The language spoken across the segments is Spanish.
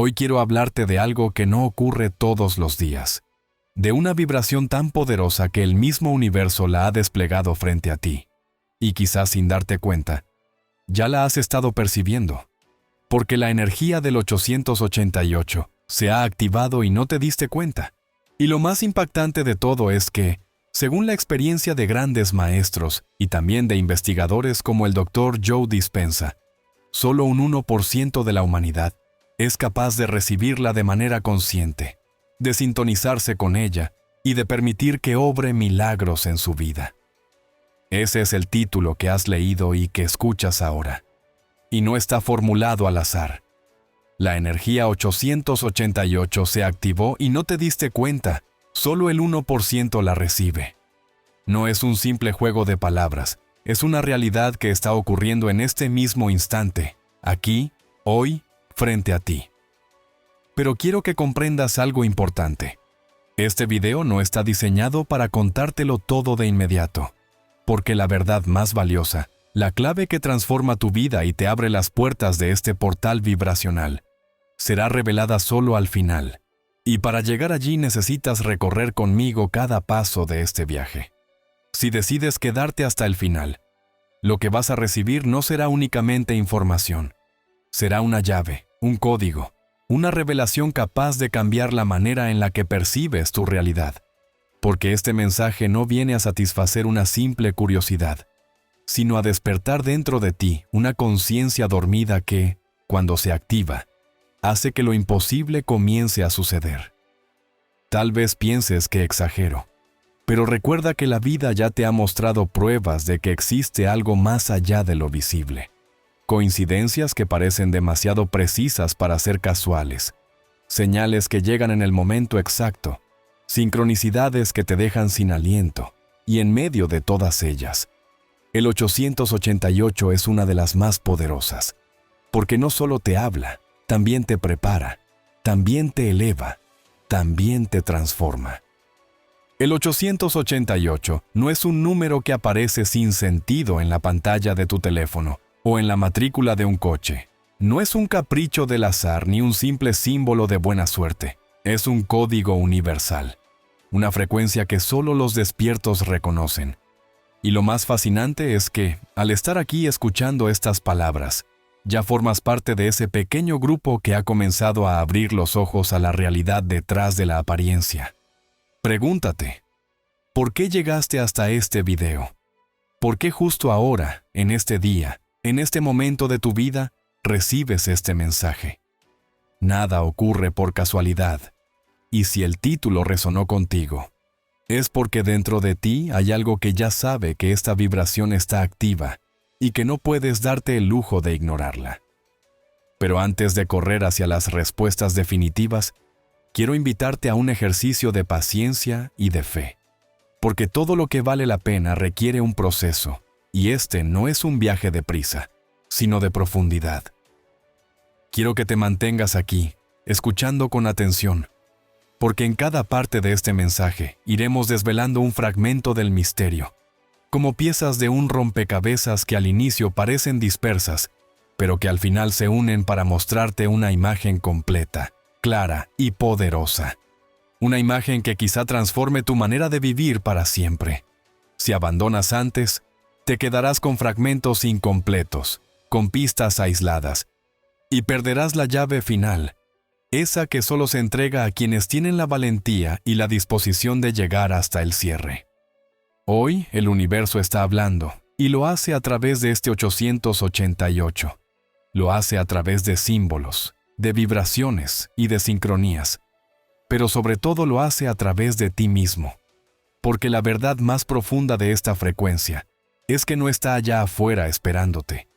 Hoy quiero hablarte de algo que no ocurre todos los días, de una vibración tan poderosa que el mismo universo la ha desplegado frente a ti. Y quizás sin darte cuenta, ya la has estado percibiendo, porque la energía del 888 se ha activado y no te diste cuenta. Y lo más impactante de todo es que, según la experiencia de grandes maestros y también de investigadores como el Dr. Joe Dispenza, solo un 1% de la humanidad es capaz de recibirla de manera consciente, de sintonizarse con ella y de permitir que obre milagros en su vida. Ese es el título que has leído y que escuchas ahora. Y no está formulado al azar. La energía 888 se activó y no te diste cuenta, solo el 1% la recibe. No es un simple juego de palabras, es una realidad que está ocurriendo en este mismo instante, aquí, hoy, frente a ti. Pero quiero que comprendas algo importante. Este video no está diseñado para contártelo todo de inmediato, porque la verdad más valiosa, la clave que transforma tu vida y te abre las puertas de este portal vibracional, será revelada solo al final. Y para llegar allí necesitas recorrer conmigo cada paso de este viaje. Si decides quedarte hasta el final, lo que vas a recibir no será únicamente información. Será una llave, un código, una revelación capaz de cambiar la manera en la que percibes tu realidad. Porque este mensaje no viene a satisfacer una simple curiosidad, sino a despertar dentro de ti una conciencia dormida que, cuando se activa, hace que lo imposible comience a suceder. Tal vez pienses que exagero, pero recuerda que la vida ya te ha mostrado pruebas de que existe algo más allá de lo visible. Coincidencias que parecen demasiado precisas para ser casuales, señales que llegan en el momento exacto, sincronicidades que te dejan sin aliento, y en medio de todas ellas, el 888 es una de las más poderosas, porque no solo te habla, también te prepara, también te eleva, también te transforma. El 888 no es un número que aparece sin sentido en la pantalla de tu teléfono o en la matrícula de un coche. No es un capricho del azar ni un simple símbolo de buena suerte. Es un código universal, una frecuencia que solo los despiertos reconocen. Y lo más fascinante es que, al estar aquí escuchando estas palabras, ya formas parte de ese pequeño grupo que ha comenzado a abrir los ojos a la realidad detrás de la apariencia. Pregúntate, ¿por qué llegaste hasta este video? ¿Por qué justo ahora, en este día, en este momento de tu vida, recibes este mensaje? Nada ocurre por casualidad. Y si el título resonó contigo, es porque dentro de ti hay algo que ya sabe que esta vibración está activa y que no puedes darte el lujo de ignorarla. Pero antes de correr hacia las respuestas definitivas, quiero invitarte a un ejercicio de paciencia y de fe, porque todo lo que vale la pena requiere un proceso, y este no es un viaje de prisa, sino de profundidad. Quiero que te mantengas aquí, escuchando con atención, porque en cada parte de este mensaje iremos desvelando un fragmento del misterio, como piezas de un rompecabezas que al inicio parecen dispersas, pero que al final se unen para mostrarte una imagen completa, clara y poderosa. Una imagen que quizá transforme tu manera de vivir para siempre. Si abandonas antes, te quedarás con fragmentos incompletos, con pistas aisladas, y perderás la llave final, esa que solo se entrega a quienes tienen la valentía y la disposición de llegar hasta el cierre. Hoy el universo está hablando, y lo hace a través de este 888. Lo hace a través de símbolos, de vibraciones y de sincronías, pero sobre todo lo hace a través de ti mismo, porque la verdad más profunda de esta frecuencia es que no está allá afuera esperándote,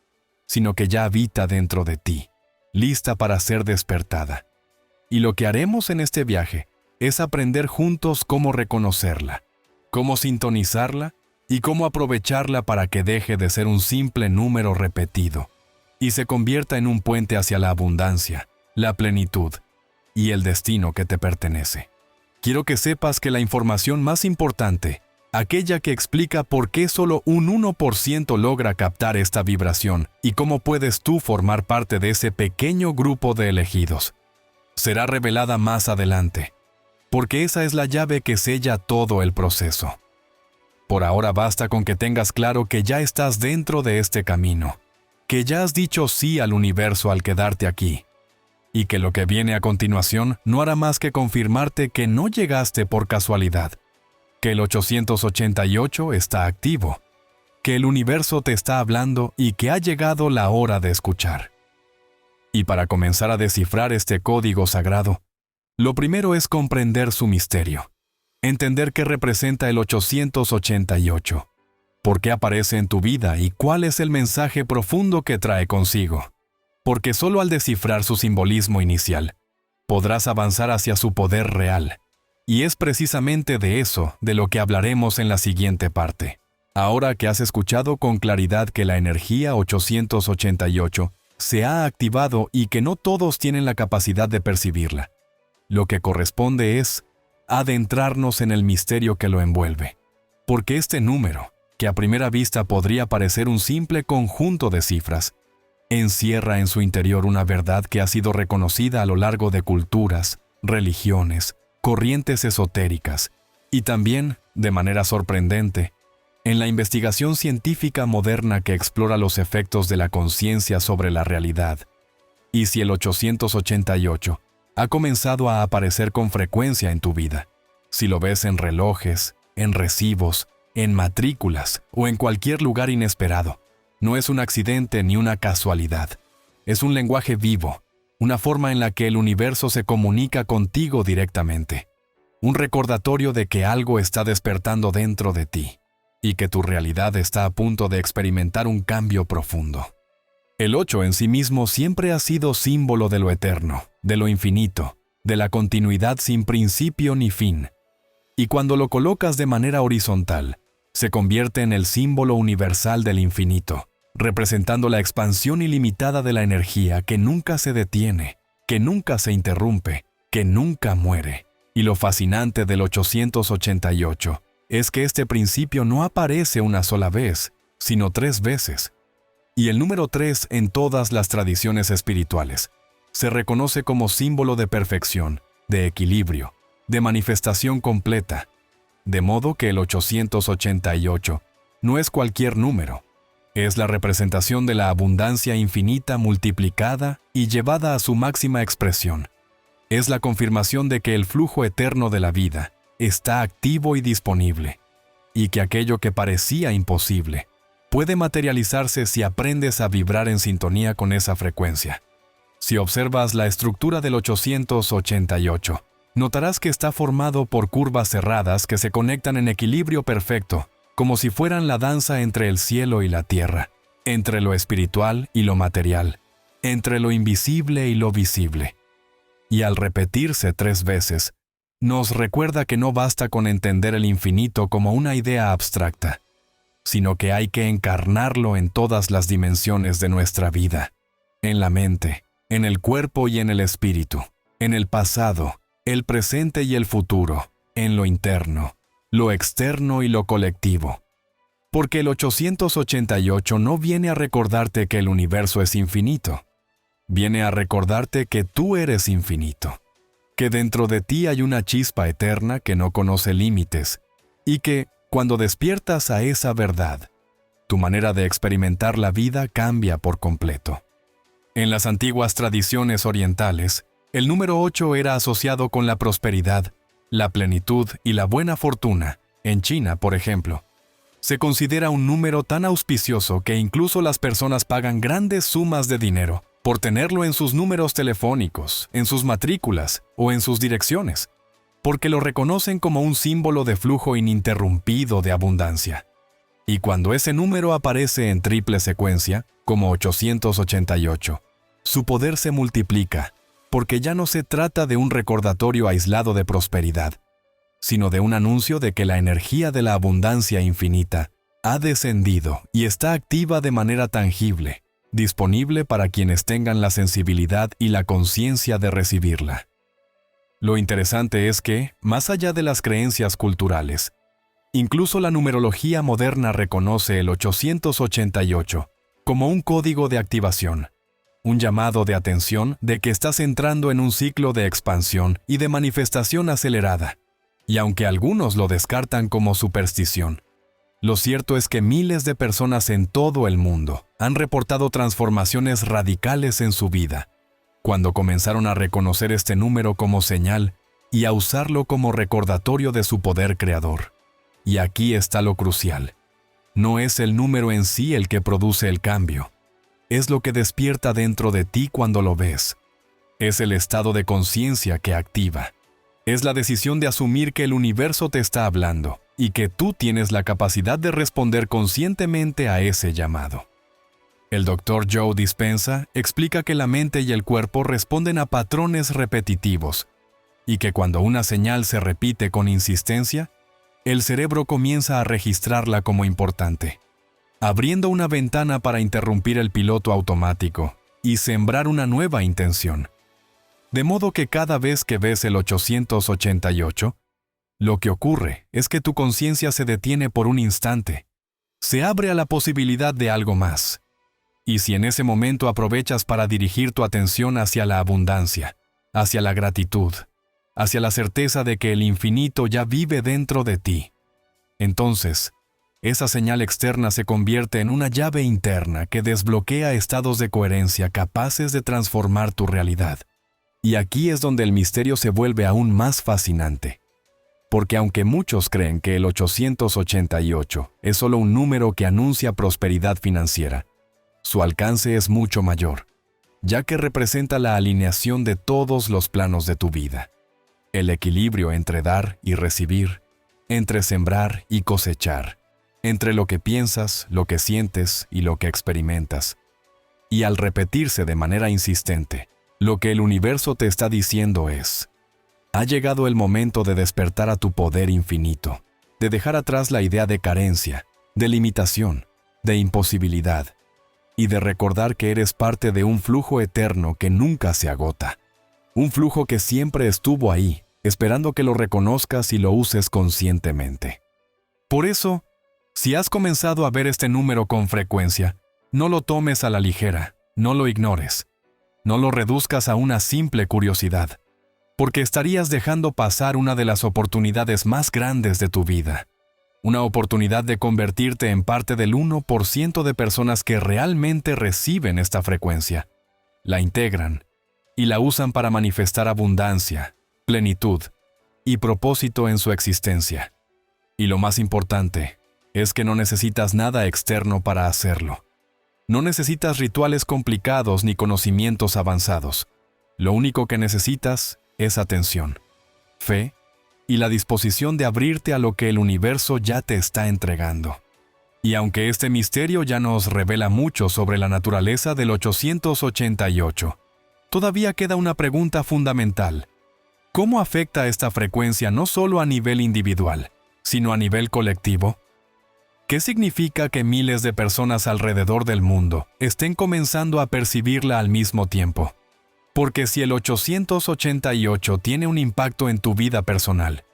sino que ya habita dentro de ti, lista para ser despertada. Y lo que haremos en este viaje es aprender juntos cómo reconocerla, cómo sintonizarla y cómo aprovecharla para que deje de ser un simple número repetido y se convierta en un puente hacia la abundancia, la plenitud y el destino que te pertenece. Quiero que sepas que la información más importante, aquella que explica por qué solo un 1% logra captar esta vibración y cómo puedes tú formar parte de ese pequeño grupo de elegidos, será revelada más adelante, porque esa es la llave que sella todo el proceso. Por ahora basta con que tengas claro que ya estás dentro de este camino, que ya has dicho sí al universo al quedarte aquí, y que lo que viene a continuación no hará más que confirmarte que no llegaste por casualidad, que el 888 está activo, que el universo te está hablando y que ha llegado la hora de escuchar. Y para comenzar a descifrar este código sagrado, lo primero es comprender su misterio, entender qué representa el 888, por qué aparece en tu vida y cuál es el mensaje profundo que trae consigo. Porque solo al descifrar su simbolismo inicial, podrás avanzar hacia su poder real. Y es precisamente de eso de lo que hablaremos en la siguiente parte. Ahora que has escuchado con claridad que la energía 888 se ha activado y que no todos tienen la capacidad de percibirla, lo que corresponde es adentrarnos en el misterio que lo envuelve. Porque este número, que a primera vista podría parecer un simple conjunto de cifras, encierra en su interior una verdad que ha sido reconocida a lo largo de culturas, religiones, corrientes esotéricas y también, de manera sorprendente, en la investigación científica moderna que explora los efectos de la conciencia sobre la realidad. Y si el 888 ha comenzado a aparecer con frecuencia en tu vida, si lo ves en relojes, en recibos, en matrículas o en cualquier lugar inesperado, no es un accidente ni una casualidad. Es un lenguaje vivo, una forma en la que el universo se comunica contigo directamente. Un recordatorio de que algo está despertando dentro de ti y que tu realidad está a punto de experimentar un cambio profundo. El 8 en sí mismo siempre ha sido símbolo de lo eterno, de lo infinito, de la continuidad sin principio ni fin. Y cuando lo colocas de manera horizontal, se convierte en el símbolo universal del infinito, representando la expansión ilimitada de la energía que nunca se detiene, que nunca se interrumpe, que nunca muere. Y lo fascinante del 888 es que este principio no aparece una sola vez, sino 3 veces. Y el número 3 en todas las tradiciones espirituales se reconoce como símbolo de perfección, de equilibrio, de manifestación completa. De modo que el 888 no es cualquier número, es la representación de la abundancia infinita multiplicada y llevada a su máxima expresión. Es la confirmación de que el flujo eterno de la vida está activo y disponible, y que aquello que parecía imposible puede materializarse si aprendes a vibrar en sintonía con esa frecuencia. Si observas la estructura del 888, notarás que está formado por curvas cerradas que se conectan en equilibrio perfecto, como si fueran la danza entre el cielo y la tierra, entre lo espiritual y lo material, entre lo invisible y lo visible. Y al repetirse 3 veces, nos recuerda que no basta con entender el infinito como una idea abstracta, sino que hay que encarnarlo en todas las dimensiones de nuestra vida, en la mente, en el cuerpo y en el espíritu, en el pasado, el presente y el futuro, en lo interno, lo externo y lo colectivo. Porque el 888 no viene a recordarte que el universo es infinito, viene a recordarte que tú eres infinito, que dentro de ti hay una chispa eterna que no conoce límites y que, cuando despiertas a esa verdad, tu manera de experimentar la vida cambia por completo. En las antiguas tradiciones orientales, el número 8 era asociado con la prosperidad, la plenitud y la buena fortuna. En China, por ejemplo, se considera un número tan auspicioso que incluso las personas pagan grandes sumas de dinero por tenerlo en sus números telefónicos, en sus matrículas o en sus direcciones, porque lo reconocen como un símbolo de flujo ininterrumpido de abundancia. Y cuando ese número aparece en triple secuencia, como 888, su poder se multiplica, porque ya no se trata de un recordatorio aislado de prosperidad, sino de un anuncio de que la energía de la abundancia infinita ha descendido y está activa de manera tangible, disponible para quienes tengan la sensibilidad y la conciencia de recibirla. Lo interesante es que, más allá de las creencias culturales, incluso la numerología moderna reconoce el 888 como un código de activación, un llamado de atención de que estás entrando en un ciclo de expansión y de manifestación acelerada. Y aunque algunos lo descartan como superstición, lo cierto es que miles de personas en todo el mundo han reportado transformaciones radicales en su vida, cuando comenzaron a reconocer este número como señal y a usarlo como recordatorio de su poder creador. Y aquí está lo crucial. No es el número en sí el que produce el cambio. Es lo que despierta dentro de ti cuando lo ves. Es el estado de conciencia que activa. Es la decisión de asumir que el universo te está hablando y que tú tienes la capacidad de responder conscientemente a ese llamado. El Dr. Joe Dispenza explica que la mente y el cuerpo responden a patrones repetitivos y que cuando una señal se repite con insistencia, el cerebro comienza a registrarla como importante, abriendo una ventana para interrumpir el piloto automático y sembrar una nueva intención. De modo que cada vez que ves el 888, lo que ocurre es que tu conciencia se detiene por un instante, se abre a la posibilidad de algo más. Y si en ese momento aprovechas para dirigir tu atención hacia la abundancia, hacia la gratitud, hacia la certeza de que el infinito ya vive dentro de ti, entonces, esa señal externa se convierte en una llave interna que desbloquea estados de coherencia capaces de transformar tu realidad. Y aquí es donde el misterio se vuelve aún más fascinante. Porque aunque muchos creen que el 888 es solo un número que anuncia prosperidad financiera, su alcance es mucho mayor, ya que representa la alineación de todos los planos de tu vida. El equilibrio entre dar y recibir, entre sembrar y cosechar, entre lo que piensas, lo que sientes y lo que experimentas. Y al repetirse de manera insistente, lo que el universo te está diciendo es: ha llegado el momento de despertar a tu poder infinito, de dejar atrás la idea de carencia, de limitación, de imposibilidad, y de recordar que eres parte de un flujo eterno que nunca se agota. Un flujo que siempre estuvo ahí, esperando que lo reconozcas y lo uses conscientemente. Por eso, si has comenzado a ver este número con frecuencia, no lo tomes a la ligera, no lo ignores, no lo reduzcas a una simple curiosidad, porque estarías dejando pasar una de las oportunidades más grandes de tu vida. Una oportunidad de convertirte en parte del 1% de personas que realmente reciben esta frecuencia, la integran y la usan para manifestar abundancia, plenitud y propósito en su existencia. Y lo más importante es que no necesitas nada externo para hacerlo. No necesitas rituales complicados ni conocimientos avanzados. Lo único que necesitas es atención, fe y la disposición de abrirte a lo que el universo ya te está entregando. Y aunque este misterio ya nos revela mucho sobre la naturaleza del 888, todavía queda una pregunta fundamental. ¿Cómo afecta esta frecuencia no solo a nivel individual, sino a nivel colectivo? ¿Qué significa que miles de personas alrededor del mundo estén comenzando a percibirla al mismo tiempo? Porque si el 888 tiene un impacto en tu vida personal,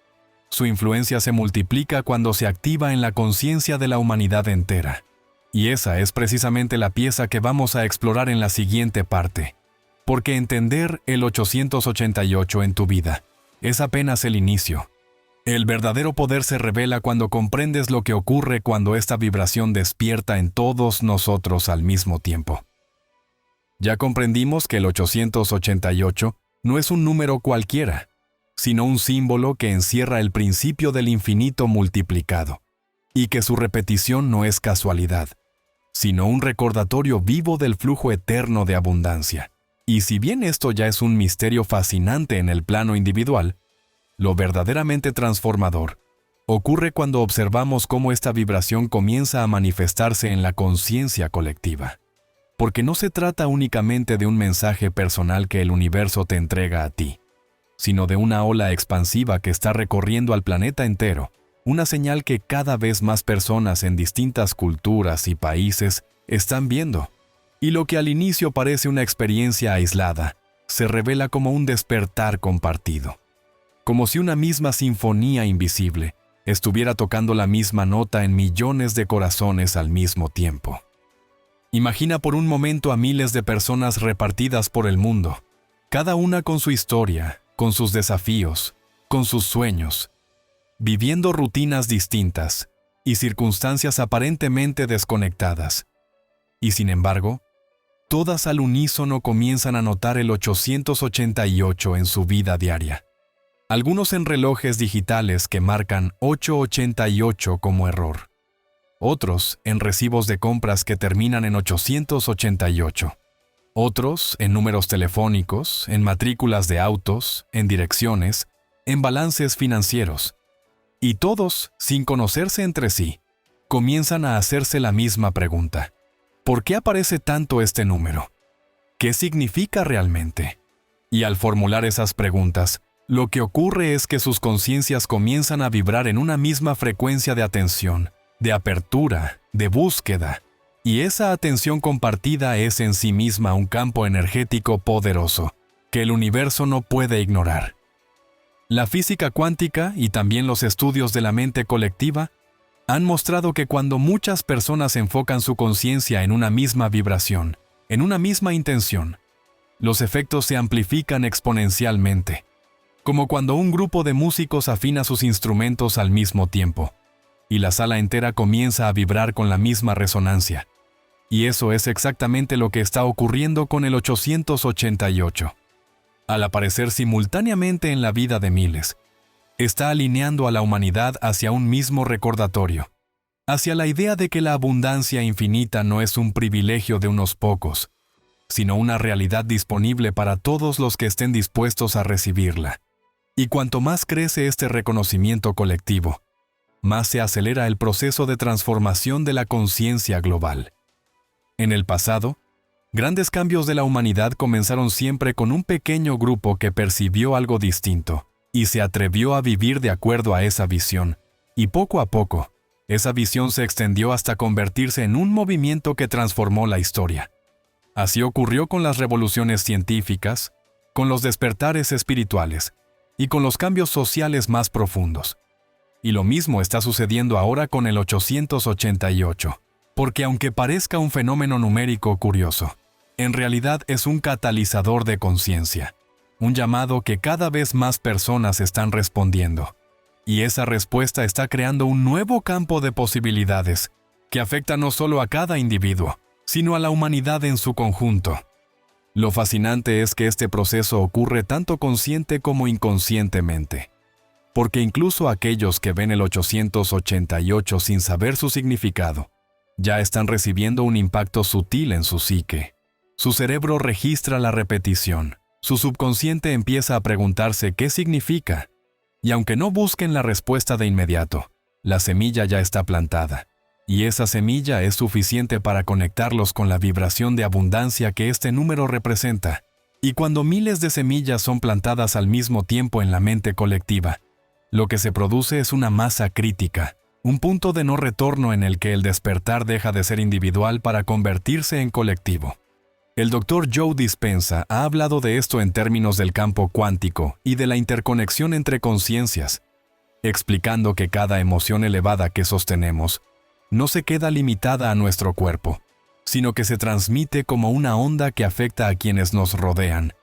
su influencia se multiplica cuando se activa en la conciencia de la humanidad entera. Y esa es precisamente la pieza que vamos a explorar en la siguiente parte. Porque entender el 888 en tu vida es apenas el inicio. El verdadero poder se revela cuando comprendes lo que ocurre cuando esta vibración despierta en todos nosotros al mismo tiempo. Ya comprendimos que el 888 no es un número cualquiera, sino un símbolo que encierra el principio del infinito multiplicado, y que su repetición no es casualidad, sino un recordatorio vivo del flujo eterno de abundancia. Y si bien esto ya es un misterio fascinante en el plano individual, lo verdaderamente transformador ocurre cuando observamos cómo esta vibración comienza a manifestarse en la conciencia colectiva. Porque no se trata únicamente de un mensaje personal que el universo te entrega a ti, sino de una ola expansiva que está recorriendo al planeta entero, una señal que cada vez más personas en distintas culturas y países están viendo. Y lo que al inicio parece una experiencia aislada, se revela como un despertar compartido. Como si una misma sinfonía invisible estuviera tocando la misma nota en millones de corazones al mismo tiempo. Imagina por un momento a miles de personas repartidas por el mundo, cada una con su historia, con sus desafíos, con sus sueños, viviendo rutinas distintas y circunstancias aparentemente desconectadas. Y sin embargo, todas al unísono comienzan a notar el 888 en su vida diaria. Algunos en relojes digitales que marcan 888 como error. Otros en recibos de compras que terminan en 888. Otros en números telefónicos, en matrículas de autos, en direcciones, en balances financieros. Y todos, sin conocerse entre sí, comienzan a hacerse la misma pregunta. ¿Por qué aparece tanto este número? ¿Qué significa realmente? Y al formular esas preguntas, lo que ocurre es que sus conciencias comienzan a vibrar en una misma frecuencia de atención, de apertura, de búsqueda, y esa atención compartida es en sí misma un campo energético poderoso, que el universo no puede ignorar. La física cuántica y también los estudios de la mente colectiva han mostrado que cuando muchas personas enfocan su conciencia en una misma vibración, en una misma intención, los efectos se amplifican exponencialmente, como cuando un grupo de músicos afina sus instrumentos al mismo tiempo, y la sala entera comienza a vibrar con la misma resonancia. Y eso es exactamente lo que está ocurriendo con el 888. Al aparecer simultáneamente en la vida de miles, está alineando a la humanidad hacia un mismo recordatorio, hacia la idea de que la abundancia infinita no es un privilegio de unos pocos, sino una realidad disponible para todos los que estén dispuestos a recibirla. Y cuanto más crece este reconocimiento colectivo, más se acelera el proceso de transformación de la conciencia global. En el pasado, grandes cambios de la humanidad comenzaron siempre con un pequeño grupo que percibió algo distinto y se atrevió a vivir de acuerdo a esa visión, y poco a poco, esa visión se extendió hasta convertirse en un movimiento que transformó la historia. Así ocurrió con las revoluciones científicas, con los despertares espirituales y con los cambios sociales más profundos. Y lo mismo está sucediendo ahora con el 888, porque aunque parezca un fenómeno numérico curioso, en realidad es un catalizador de conciencia, un llamado que cada vez más personas están respondiendo. Y esa respuesta está creando un nuevo campo de posibilidades que afecta no solo a cada individuo, sino a la humanidad en su conjunto. Lo fascinante es que este proceso ocurre tanto consciente como inconscientemente, porque incluso aquellos que ven el 888 sin saber su significado, ya están recibiendo un impacto sutil en su psique. Su cerebro registra la repetición, su subconsciente empieza a preguntarse qué significa, y aunque no busquen la respuesta de inmediato, la semilla ya está plantada, y esa semilla es suficiente para conectarlos con la vibración de abundancia que este número representa. Y cuando miles de semillas son plantadas al mismo tiempo en la mente colectiva, lo que se produce es una masa crítica, un punto de no retorno en el que el despertar deja de ser individual para convertirse en colectivo. El Dr. Joe Dispenza ha hablado de esto en términos del campo cuántico y de la interconexión entre conciencias, explicando que cada emoción elevada que sostenemos no se queda limitada a nuestro cuerpo, sino que se transmite como una onda que afecta a quienes nos rodean.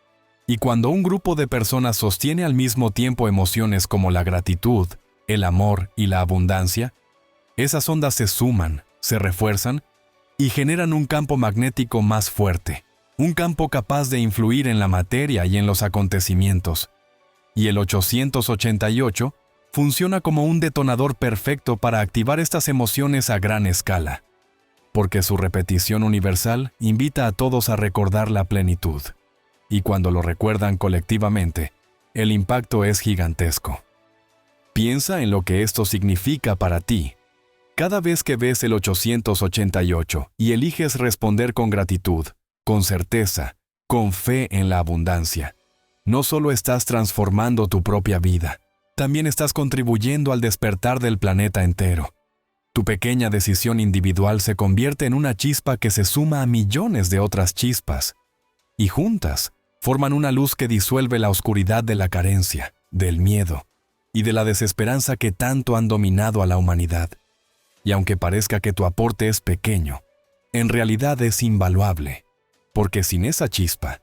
Y cuando un grupo de personas sostiene al mismo tiempo emociones como la gratitud, el amor y la abundancia, esas ondas se suman, se refuerzan y generan un campo magnético más fuerte, un campo capaz de influir en la materia y en los acontecimientos. Y el 888 funciona como un detonador perfecto para activar estas emociones a gran escala, porque su repetición universal invita a todos a recordar la plenitud. Y cuando lo recuerdan colectivamente, el impacto es gigantesco. Piensa en lo que esto significa para ti. Cada vez que ves el 888 y eliges responder con gratitud, con certeza, con fe en la abundancia, no solo estás transformando tu propia vida, también estás contribuyendo al despertar del planeta entero. Tu pequeña decisión individual se convierte en una chispa que se suma a millones de otras chispas, y juntas forman una luz que disuelve la oscuridad de la carencia, del miedo y de la desesperanza que tanto han dominado a la humanidad. Y aunque parezca que tu aporte es pequeño, en realidad es invaluable, porque sin esa chispa,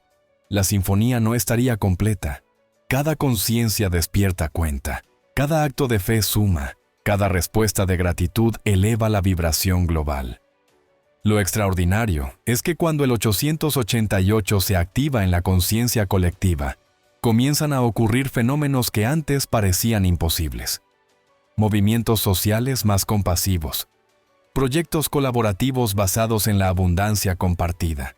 la sinfonía no estaría completa. Cada conciencia despierta cuenta, cada acto de fe suma, cada respuesta de gratitud eleva la vibración global. Lo extraordinario es que cuando el 888 se activa en la conciencia colectiva, comienzan a ocurrir fenómenos que antes parecían imposibles. Movimientos sociales más compasivos, proyectos colaborativos basados en la abundancia compartida,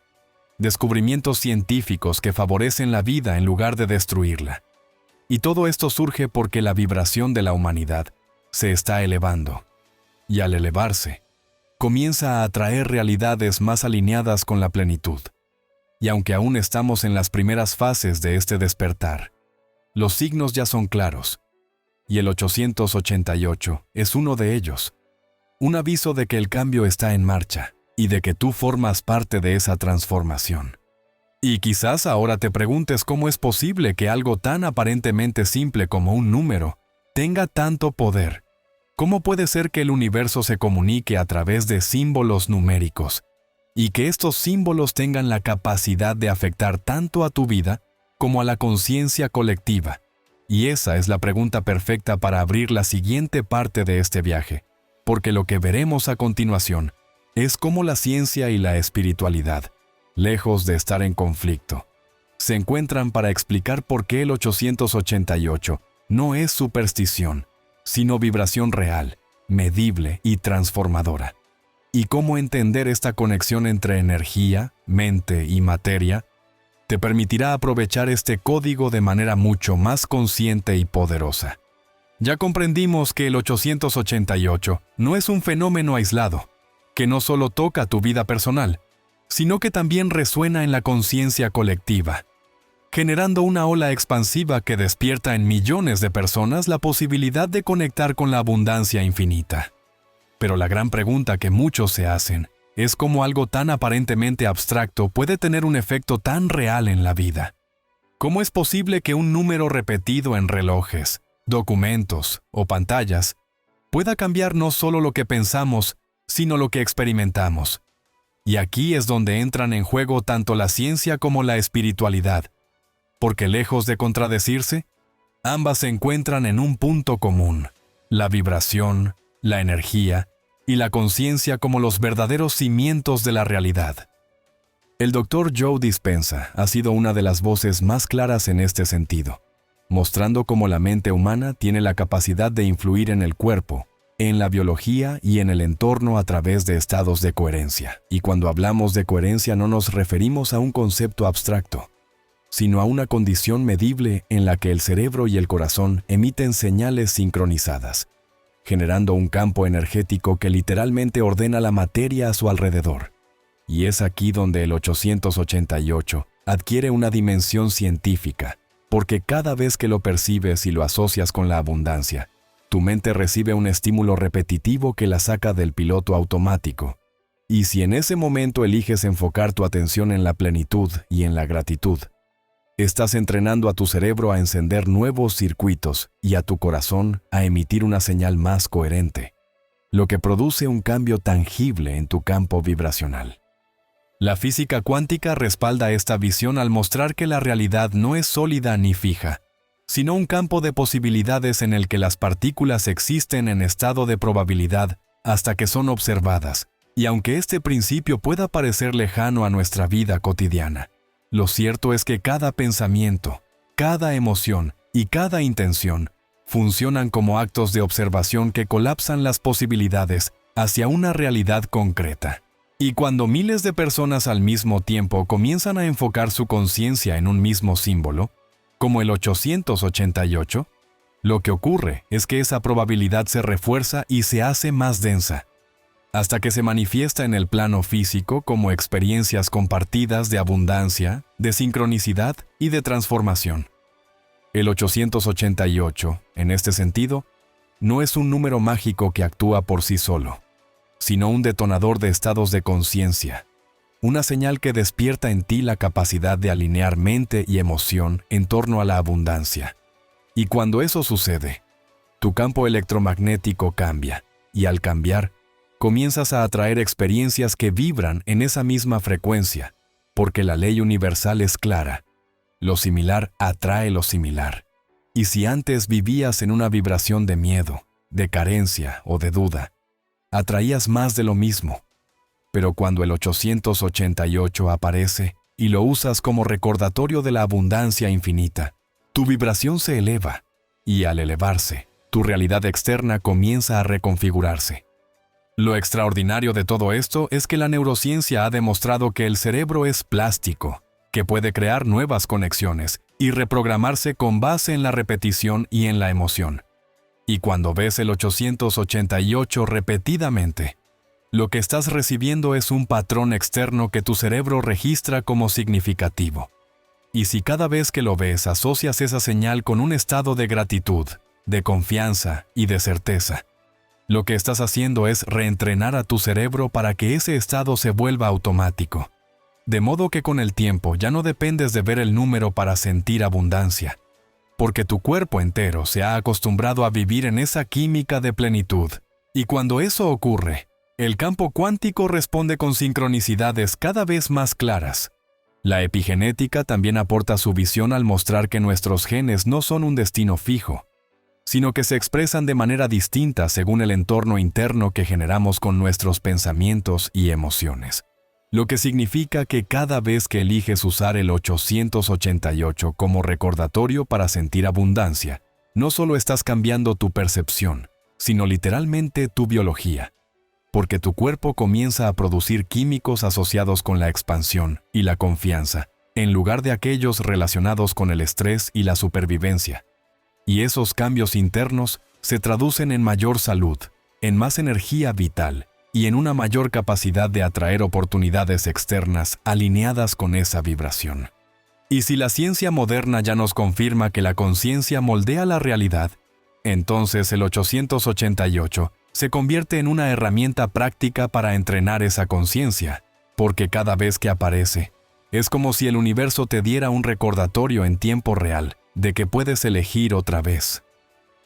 descubrimientos científicos que favorecen la vida en lugar de destruirla. Y todo esto surge porque la vibración de la humanidad se está elevando. Y al elevarse, comienza a atraer realidades más alineadas con la plenitud. Y aunque aún estamos en las primeras fases de este despertar, los signos ya son claros. Y el 888 es uno de ellos. Un aviso de que el cambio está en marcha y de que tú formas parte de esa transformación. Y quizás ahora te preguntes cómo es posible que algo tan aparentemente simple como un número tenga tanto poder. ¿Cómo puede ser que el universo se comunique a través de símbolos numéricos y que estos símbolos tengan la capacidad de afectar tanto a tu vida como a la conciencia colectiva? Y esa es la pregunta perfecta para abrir la siguiente parte de este viaje, porque lo que veremos a continuación es cómo la ciencia y la espiritualidad, lejos de estar en conflicto, se encuentran para explicar por qué el 888 no es superstición, sino vibración real, medible y transformadora. Y cómo entender esta conexión entre energía, mente y materia te permitirá aprovechar este código de manera mucho más consciente y poderosa. Ya comprendimos que el 888 no es un fenómeno aislado, que no solo toca tu vida personal, sino que también resuena en la conciencia colectiva, generando una ola expansiva que despierta en millones de personas la posibilidad de conectar con la abundancia infinita. Pero la gran pregunta que muchos se hacen es cómo algo tan aparentemente abstracto puede tener un efecto tan real en la vida. ¿Cómo es posible que un número repetido en relojes, documentos o pantallas pueda cambiar no solo lo que pensamos, sino lo que experimentamos? Y aquí es donde entran en juego tanto la ciencia como la espiritualidad, porque lejos de contradecirse, ambas se encuentran en un punto común: la vibración, la energía y la conciencia como los verdaderos cimientos de la realidad. El Dr. Joe Dispenza ha sido una de las voces más claras en este sentido, mostrando cómo la mente humana tiene la capacidad de influir en el cuerpo, en la biología y en el entorno a través de estados de coherencia. Y cuando hablamos de coherencia no nos referimos a un concepto abstracto, sino a una condición medible en la que el cerebro y el corazón emiten señales sincronizadas, generando un campo energético que literalmente ordena la materia a su alrededor. Y es aquí donde el 888 adquiere una dimensión científica, porque cada vez que lo percibes y lo asocias con la abundancia, tu mente recibe un estímulo repetitivo que la saca del piloto automático. Y si en ese momento eliges enfocar tu atención en la plenitud y en la gratitud, estás entrenando a tu cerebro a encender nuevos circuitos y a tu corazón a emitir una señal más coherente, lo que produce un cambio tangible en tu campo vibracional. La física cuántica respalda esta visión al mostrar que la realidad no es sólida ni fija, sino un campo de posibilidades en el que las partículas existen en estado de probabilidad hasta que son observadas. Y aunque este principio pueda parecer lejano a nuestra vida cotidiana, lo cierto es que cada pensamiento, cada emoción y cada intención funcionan como actos de observación que colapsan las posibilidades hacia una realidad concreta. Y cuando miles de personas al mismo tiempo comienzan a enfocar su conciencia en un mismo símbolo, como el 888, lo que ocurre es que esa probabilidad se refuerza y se hace más densa, hasta que se manifiesta en el plano físico como experiencias compartidas de abundancia, de sincronicidad y de transformación. El 888, en este sentido, no es un número mágico que actúa por sí solo, sino un detonador de estados de conciencia, una señal que despierta en ti la capacidad de alinear mente y emoción en torno a la abundancia. Y cuando eso sucede, tu campo electromagnético cambia, y al cambiar, comienzas a atraer experiencias que vibran en esa misma frecuencia, porque la ley universal es clara. Lo similar atrae lo similar. Y si antes vivías en una vibración de miedo, de carencia o de duda, atraías más de lo mismo. Pero cuando el 888 aparece y lo usas como recordatorio de la abundancia infinita, tu vibración se eleva, y al elevarse, tu realidad externa comienza a reconfigurarse. Lo extraordinario de todo esto es que la neurociencia ha demostrado que el cerebro es plástico, que puede crear nuevas conexiones y reprogramarse con base en la repetición y en la emoción. Y cuando ves el 888 repetidamente, lo que estás recibiendo es un patrón externo que tu cerebro registra como significativo. Y si cada vez que lo ves asocias esa señal con un estado de gratitud, de confianza y de certeza, lo que estás haciendo es reentrenar a tu cerebro para que ese estado se vuelva automático. De modo que con el tiempo ya no dependes de ver el número para sentir abundancia, porque tu cuerpo entero se ha acostumbrado a vivir en esa química de plenitud. Y cuando eso ocurre, el campo cuántico responde con sincronicidades cada vez más claras. La epigenética también aporta su visión al mostrar que nuestros genes no son un destino fijo, sino que se expresan de manera distinta según el entorno interno que generamos con nuestros pensamientos y emociones. Lo que significa que cada vez que eliges usar el 888 como recordatorio para sentir abundancia, no solo estás cambiando tu percepción, sino literalmente tu biología, porque tu cuerpo comienza a producir químicos asociados con la expansión y la confianza, en lugar de aquellos relacionados con el estrés y la supervivencia. Y esos cambios internos se traducen en mayor salud, en más energía vital y en una mayor capacidad de atraer oportunidades externas alineadas con esa vibración. Y si la ciencia moderna ya nos confirma que la conciencia moldea la realidad, entonces el 888 se convierte en una herramienta práctica para entrenar esa conciencia, porque cada vez que aparece, es como si el universo te diera un recordatorio en tiempo real de que puedes elegir otra vez,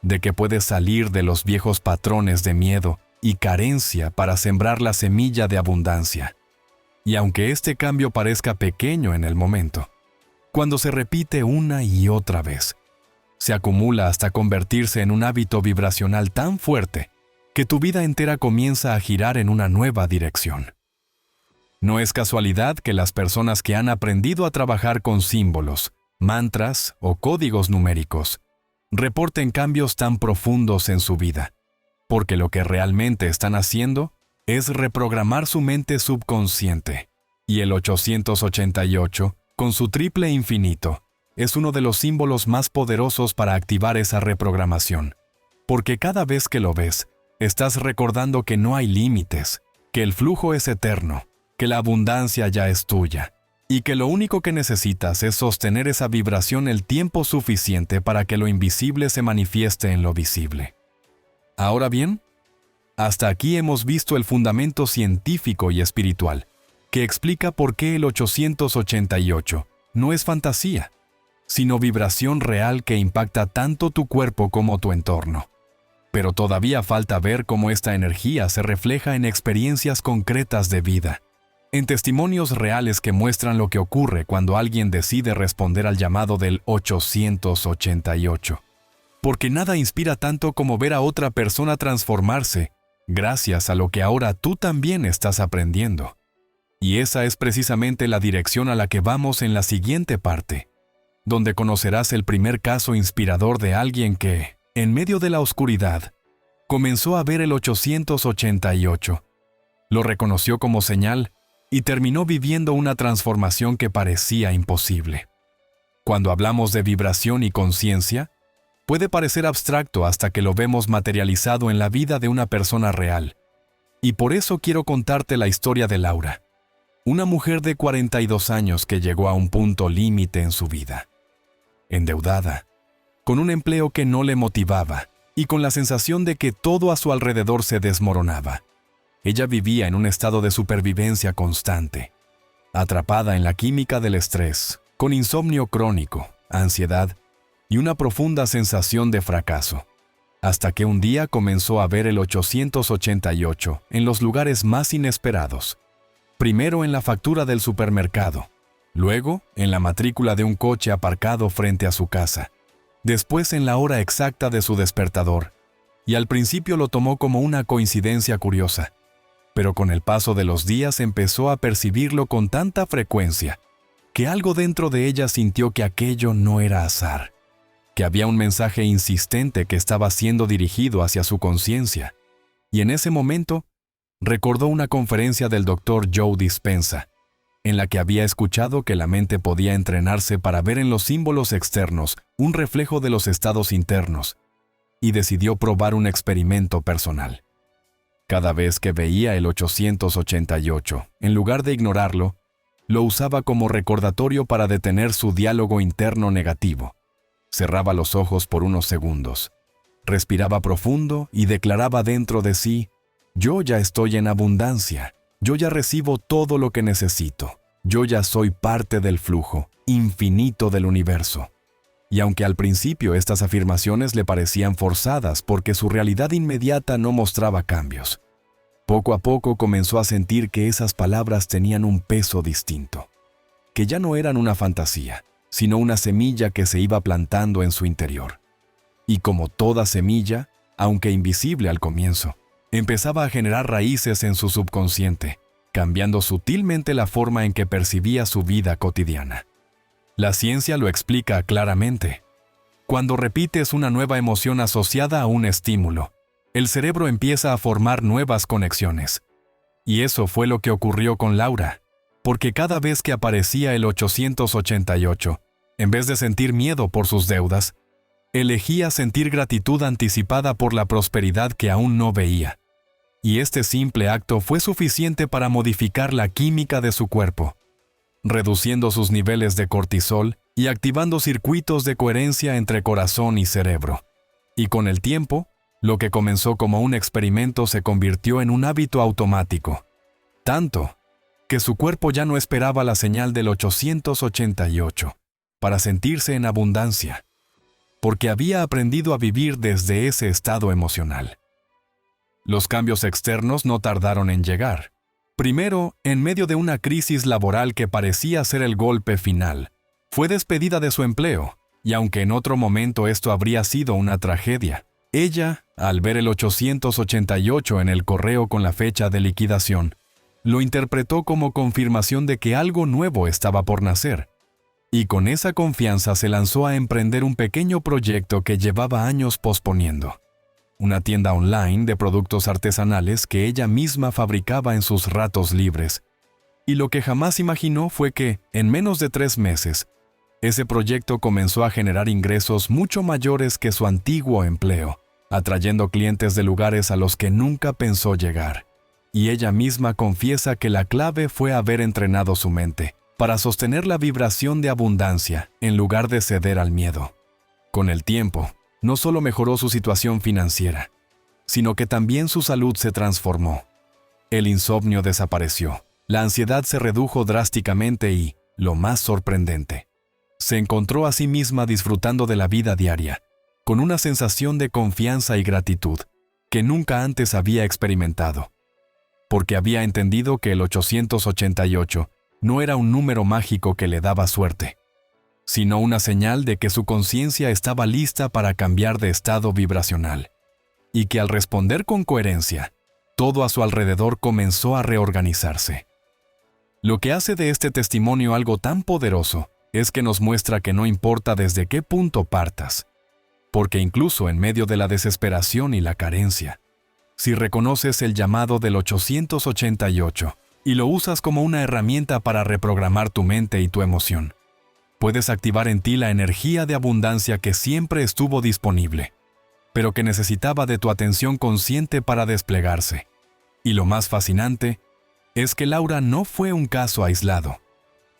de que puedes salir de los viejos patrones de miedo y carencia para sembrar la semilla de abundancia. Y aunque este cambio parezca pequeño en el momento, cuando se repite una y otra vez, se acumula hasta convertirse en un hábito vibracional tan fuerte que tu vida entera comienza a girar en una nueva dirección. No es casualidad que las personas que han aprendido a trabajar con símbolos, mantras o códigos numéricos reporten cambios tan profundos en su vida, porque lo que realmente están haciendo es reprogramar su mente subconsciente. Y el 888, con su triple infinito, es uno de los símbolos más poderosos para activar esa reprogramación, porque cada vez que lo ves, estás recordando que no hay límites, que el flujo es eterno, que la abundancia ya es tuya, y que lo único que necesitas es sostener esa vibración el tiempo suficiente para que lo invisible se manifieste en lo visible. Ahora bien, hasta aquí hemos visto el fundamento científico y espiritual, que explica por qué el 888 no es fantasía, sino vibración real que impacta tanto tu cuerpo como tu entorno. Pero todavía falta ver cómo esta energía se refleja en experiencias concretas de vida, en testimonios reales que muestran lo que ocurre cuando alguien decide responder al llamado del 888. Porque nada inspira tanto como ver a otra persona transformarse, gracias a lo que ahora tú también estás aprendiendo. Y esa es precisamente la dirección a la que vamos en la siguiente parte, donde conocerás el primer caso inspirador de alguien que, en medio de la oscuridad, comenzó a ver el 888, lo reconoció como señal y terminó viviendo una transformación que parecía imposible. Cuando hablamos de vibración y conciencia, puede parecer abstracto hasta que lo vemos materializado en la vida de una persona real. Y por eso quiero contarte la historia de Laura, una mujer de 42 años que llegó a un punto límite en su vida. Endeudada, con un empleo que no le motivaba y con la sensación de que todo a su alrededor se desmoronaba. Ella vivía en un estado de supervivencia constante, atrapada en la química del estrés, con insomnio crónico, ansiedad y una profunda sensación de fracaso. hasta que un día comenzó a ver el 888 en los lugares más inesperados. Primero en la factura del supermercado, luego en la matrícula de un coche aparcado frente a su casa, después en la hora exacta de su despertador, y al principio lo tomó como una coincidencia curiosa, pero con el paso de los días empezó a percibirlo con tanta frecuencia que algo dentro de ella sintió que aquello no era azar, que había un mensaje insistente que estaba siendo dirigido hacia su conciencia, y en ese momento recordó una conferencia del Dr. Joe Dispenza, en la que había escuchado que la mente podía entrenarse para ver en los símbolos externos un reflejo de los estados internos, y decidió probar un experimento personal. Cada vez que veía el 888, en lugar de ignorarlo, lo usaba como recordatorio para detener su diálogo interno negativo. Cerraba los ojos por unos segundos, respiraba profundo y declaraba dentro de sí: yo ya estoy en abundancia, yo ya recibo todo lo que necesito, yo ya soy parte del flujo infinito del universo. Y aunque al principio estas afirmaciones le parecían forzadas porque su realidad inmediata no mostraba cambios, poco a poco comenzó a sentir que esas palabras tenían un peso distinto, que ya no eran una fantasía, sino una semilla que se iba plantando en su interior. Y como toda semilla, aunque invisible al comienzo, empezaba a generar raíces en su subconsciente, cambiando sutilmente la forma en que percibía su vida cotidiana. La ciencia lo explica claramente. Cuando repites una nueva emoción asociada a un estímulo, el cerebro empieza a formar nuevas conexiones. Y eso fue lo que ocurrió con Laura, porque cada vez que aparecía el 888, en vez de sentir miedo por sus deudas, elegía sentir gratitud anticipada por la prosperidad que aún no veía. Y este simple acto fue suficiente para modificar la química de su cuerpo, reduciendo sus niveles de cortisol y activando circuitos de coherencia entre corazón y cerebro. Y con el tiempo, lo que comenzó como un experimento se convirtió en un hábito automático. Tanto que su cuerpo ya no esperaba la señal del 888 para sentirse en abundancia, porque había aprendido a vivir desde ese estado emocional. Los cambios externos no tardaron en llegar. Primero, en medio de una crisis laboral que parecía ser el golpe final, fue despedida de su empleo, y aunque en otro momento esto habría sido una tragedia, ella, al ver el 888 en el correo con la fecha de liquidación, lo interpretó como confirmación de que algo nuevo estaba por nacer, y con esa confianza se lanzó a emprender un pequeño proyecto que llevaba años posponiendo. Una tienda online de productos artesanales que ella misma fabricaba en sus ratos libres. Y lo que jamás imaginó fue que, en menos de 3 meses, ese proyecto comenzó a generar ingresos mucho mayores que su antiguo empleo, atrayendo clientes de lugares a los que nunca pensó llegar. Y ella misma confiesa que la clave fue haber entrenado su mente para sostener la vibración de abundancia en lugar de ceder al miedo. Con el tiempo, no solo mejoró su situación financiera, sino que también su salud se transformó. El insomnio desapareció, la ansiedad se redujo drásticamente y, lo más sorprendente, se encontró a sí misma disfrutando de la vida diaria, con una sensación de confianza y gratitud que nunca antes había experimentado, porque había entendido que el 888 no era un número mágico que le daba suerte, sino una señal de que su conciencia estaba lista para cambiar de estado vibracional, y que al responder con coherencia, todo a su alrededor comenzó a reorganizarse. Lo que hace de este testimonio algo tan poderoso es que nos muestra que no importa desde qué punto partas, porque incluso en medio de la desesperación y la carencia, si reconoces el llamado del 888 y lo usas como una herramienta para reprogramar tu mente y tu emoción, puedes activar en ti la energía de abundancia que siempre estuvo disponible, pero que necesitaba de tu atención consciente para desplegarse. Y lo más fascinante es que Laura no fue un caso aislado,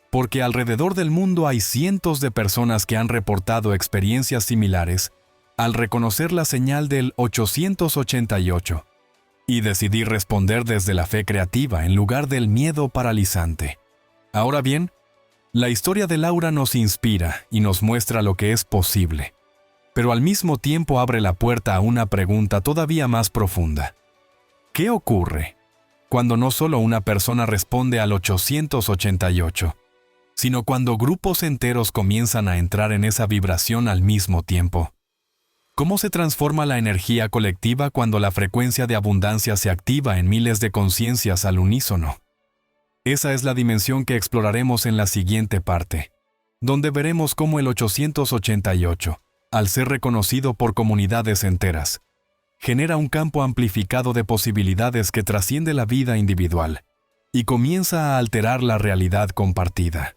porque alrededor del mundo hay cientos de personas que han reportado experiencias similares al reconocer la señal del 888 y decidir responder desde la fe creativa en lugar del miedo paralizante. Ahora bien, la historia de Laura nos inspira y nos muestra lo que es posible. pero al mismo tiempo abre la puerta a una pregunta todavía más profunda. ¿Qué ocurre cuando no solo una persona responde al 888, sino cuando grupos enteros comienzan a entrar en esa vibración al mismo tiempo? ¿Cómo se transforma la energía colectiva cuando la frecuencia de abundancia se activa en miles de conciencias al unísono? Esa es la dimensión que exploraremos en la siguiente parte, donde veremos cómo el 888, al ser reconocido por comunidades enteras, genera un campo amplificado de posibilidades que trasciende la vida individual y comienza a alterar la realidad compartida.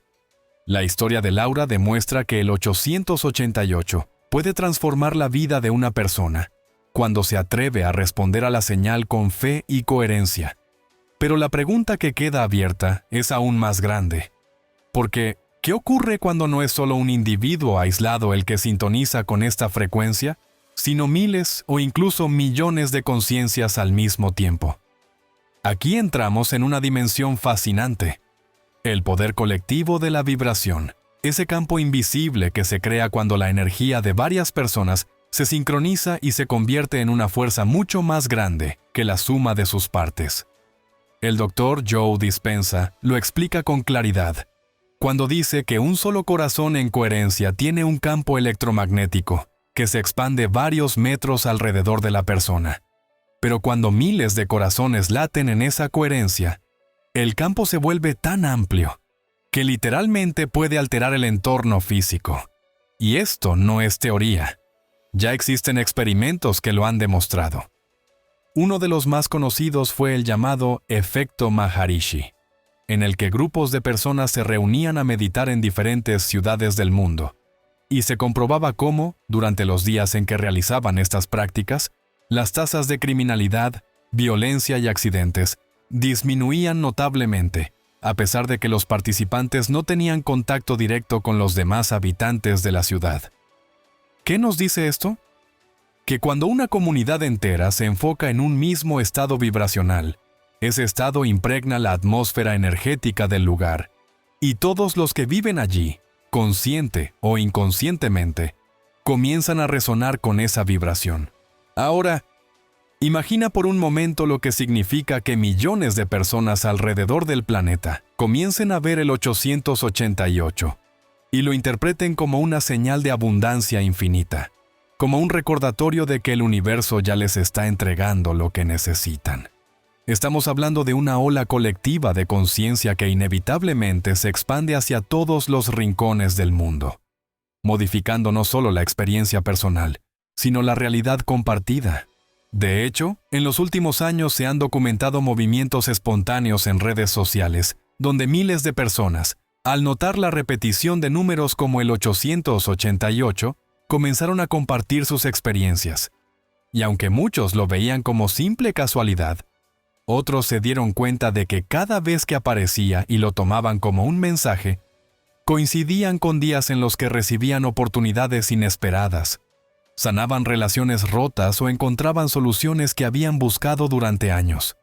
La historia de Laura demuestra que el 888 puede transformar la vida de una persona cuando se atreve a responder a la señal con fe y coherencia. Pero la pregunta que queda abierta es aún más grande. Porque, ¿qué ocurre cuando no es solo un individuo aislado el que sintoniza con esta frecuencia, sino miles o incluso millones de conciencias al mismo tiempo? Aquí entramos en una dimensión fascinante: el poder colectivo de la vibración. Ese campo invisible que se crea cuando la energía de varias personas se sincroniza y se convierte en una fuerza mucho más grande que la suma de sus partes. El Dr. Joe Dispenza lo explica con claridad cuando dice que un solo corazón en coherencia tiene un campo electromagnético que se expande varios metros alrededor de la persona. Pero cuando miles de corazones laten en esa coherencia, el campo se vuelve tan amplio que literalmente puede alterar el entorno físico. Y esto no es teoría. Ya existen experimentos que lo han demostrado. Uno de los más conocidos fue el llamado efecto Maharishi, en el que grupos de personas se reunían a meditar en diferentes ciudades del mundo, y se comprobaba cómo, durante los días en que realizaban estas prácticas, las tasas de criminalidad, violencia y accidentes disminuían notablemente, a pesar de que los participantes no tenían contacto directo con los demás habitantes de la ciudad. ¿Qué nos dice esto? Que cuando una comunidad entera se enfoca en un mismo estado vibracional, ese estado impregna la atmósfera energética del lugar, y todos los que viven allí, consciente o inconscientemente, comienzan a resonar con esa vibración. Ahora, imagina por un momento lo que significa que millones de personas alrededor del planeta comiencen a ver el 888 y lo interpreten como una señal de abundancia infinita, como un recordatorio de que el universo ya les está entregando lo que necesitan. Estamos hablando de una ola colectiva de conciencia que inevitablemente se expande hacia todos los rincones del mundo, modificando no solo la experiencia personal, sino la realidad compartida. De hecho, en los últimos años se han documentado movimientos espontáneos en redes sociales, donde miles de personas, al notar la repetición de números como el 888, comenzaron a compartir sus experiencias. Y aunque muchos lo veían como simple casualidad, otros se dieron cuenta de que cada vez que aparecía y lo tomaban como un mensaje, coincidían con días en los que recibían oportunidades inesperadas, sanaban relaciones rotas o encontraban soluciones que habían buscado durante años.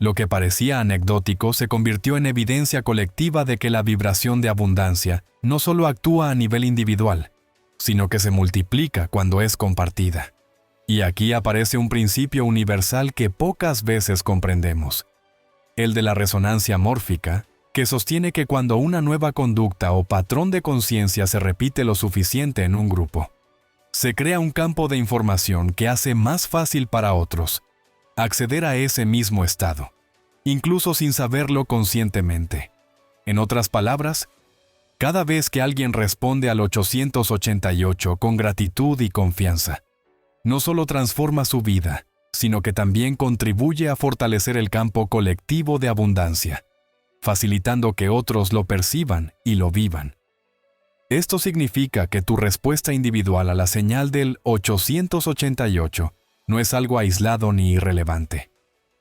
Lo que parecía anecdótico se convirtió en evidencia colectiva de que la vibración de abundancia no solo actúa a nivel individual, sino que se multiplica cuando es compartida. Y aquí aparece un principio universal que pocas veces comprendemos, el de la resonancia mórfica, que sostiene que cuando una nueva conducta o patrón de conciencia se repite lo suficiente en un grupo, se crea un campo de información que hace más fácil para otros acceder a ese mismo estado, incluso sin saberlo conscientemente. En otras palabras, cada vez que alguien responde al 888 con gratitud y confianza, no solo transforma su vida, sino que también contribuye a fortalecer el campo colectivo de abundancia, facilitando que otros lo perciban y lo vivan. Esto significa que tu respuesta individual a la señal del 888 no es algo aislado ni irrelevante.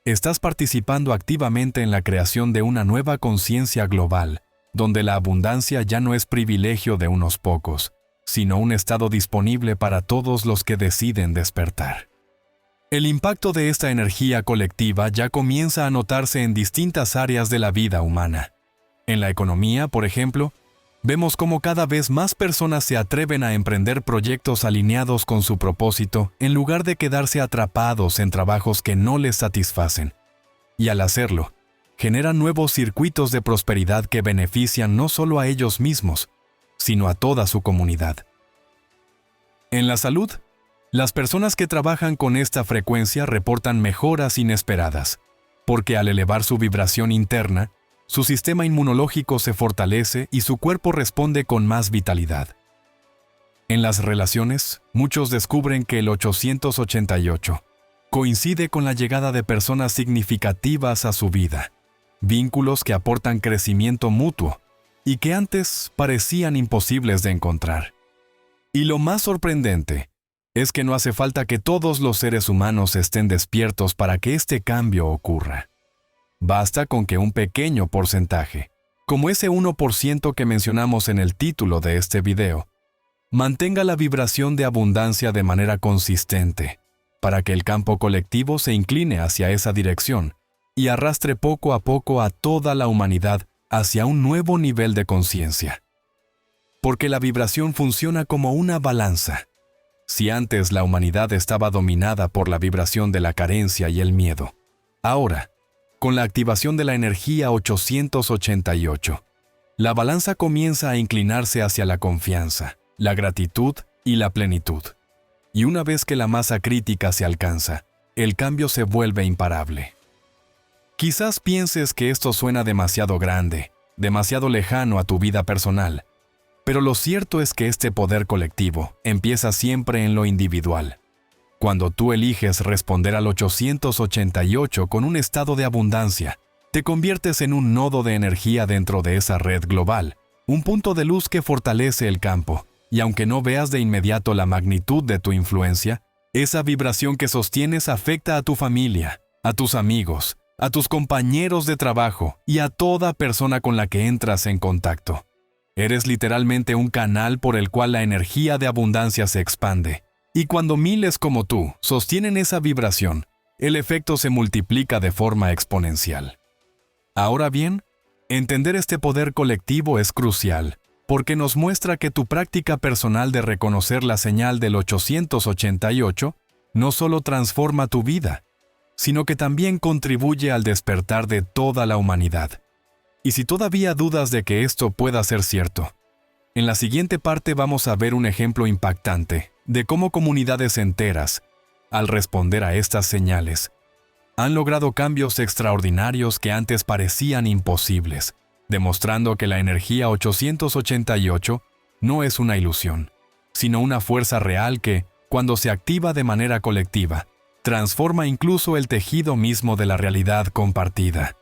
Estás participando activamente en la creación de una nueva conciencia global, donde la abundancia ya no es privilegio de unos pocos, sino un estado disponible para todos los que deciden despertar. El impacto de esta energía colectiva ya comienza a notarse en distintas áreas de la vida humana. En la economía, por ejemplo, Vemos cómo cada vez más personas se atreven a emprender proyectos alineados con su propósito en lugar de quedarse atrapados en trabajos que no les satisfacen. Y al hacerlo, generan nuevos circuitos de prosperidad que benefician no solo a ellos mismos, sino a toda su comunidad. En la salud, las personas que trabajan con esta frecuencia reportan mejoras inesperadas, porque al elevar su vibración interna, su sistema inmunológico se fortalece y su cuerpo responde con más vitalidad. En las relaciones, muchos descubren que el 888 coincide con la llegada de personas significativas a su vida, vínculos que aportan crecimiento mutuo y que antes parecían imposibles de encontrar. Y lo más sorprendente es que no hace falta que todos los seres humanos estén despiertos para que este cambio ocurra. Basta con que un pequeño porcentaje, como ese 1% que mencionamos en el título de este video, mantenga la vibración de abundancia de manera consistente, para que el campo colectivo se incline hacia esa dirección y arrastre poco a poco a toda la humanidad hacia un nuevo nivel de conciencia. Porque la vibración funciona como una balanza. Si antes la humanidad estaba dominada por la vibración de la carencia y el miedo, ahora, con la activación de la energía 888, la balanza comienza a inclinarse hacia la confianza, la gratitud y la plenitud. Y una vez que la masa crítica se alcanza, el cambio se vuelve imparable. Quizás pienses que esto suena demasiado grande, demasiado lejano a tu vida personal, pero lo cierto es que este poder colectivo empieza siempre en lo individual. Cuando tú eliges responder al 888 con un estado de abundancia, te conviertes en un nodo de energía dentro de esa red global, un punto de luz que fortalece el campo, y aunque no veas de inmediato la magnitud de tu influencia, esa vibración que sostienes afecta a tu familia, a tus amigos, a tus compañeros de trabajo y a toda persona con la que entras en contacto. Eres literalmente un canal por el cual la energía de abundancia se expande. Y cuando miles como tú sostienen esa vibración, el efecto se multiplica de forma exponencial. Ahora bien, entender este poder colectivo es crucial, porque nos muestra que tu práctica personal de reconocer la señal del 888 no solo transforma tu vida, sino que también contribuye al despertar de toda la humanidad. Y si todavía dudas de que esto pueda ser cierto, en la siguiente parte vamos a ver un ejemplo impactante de cómo comunidades enteras, al responder a estas señales, han logrado cambios extraordinarios que antes parecían imposibles, demostrando que la energía 888 no es una ilusión, sino una fuerza real que, cuando se activa de manera colectiva, transforma incluso el tejido mismo de la realidad compartida.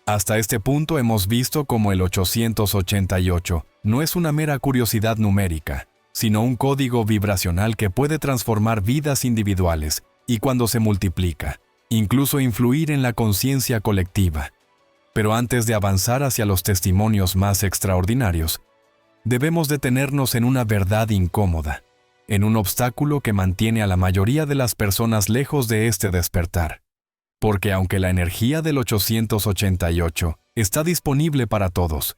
Hasta este punto hemos visto cómo el 888 no es una mera curiosidad numérica, sino un código vibracional que puede transformar vidas individuales y, cuando se multiplica, incluso influir en la conciencia colectiva. Pero antes de avanzar hacia los testimonios más extraordinarios, debemos detenernos en una verdad incómoda, en un obstáculo que mantiene a la mayoría de las personas lejos de este despertar. Porque aunque la energía del 888 está disponible para todos,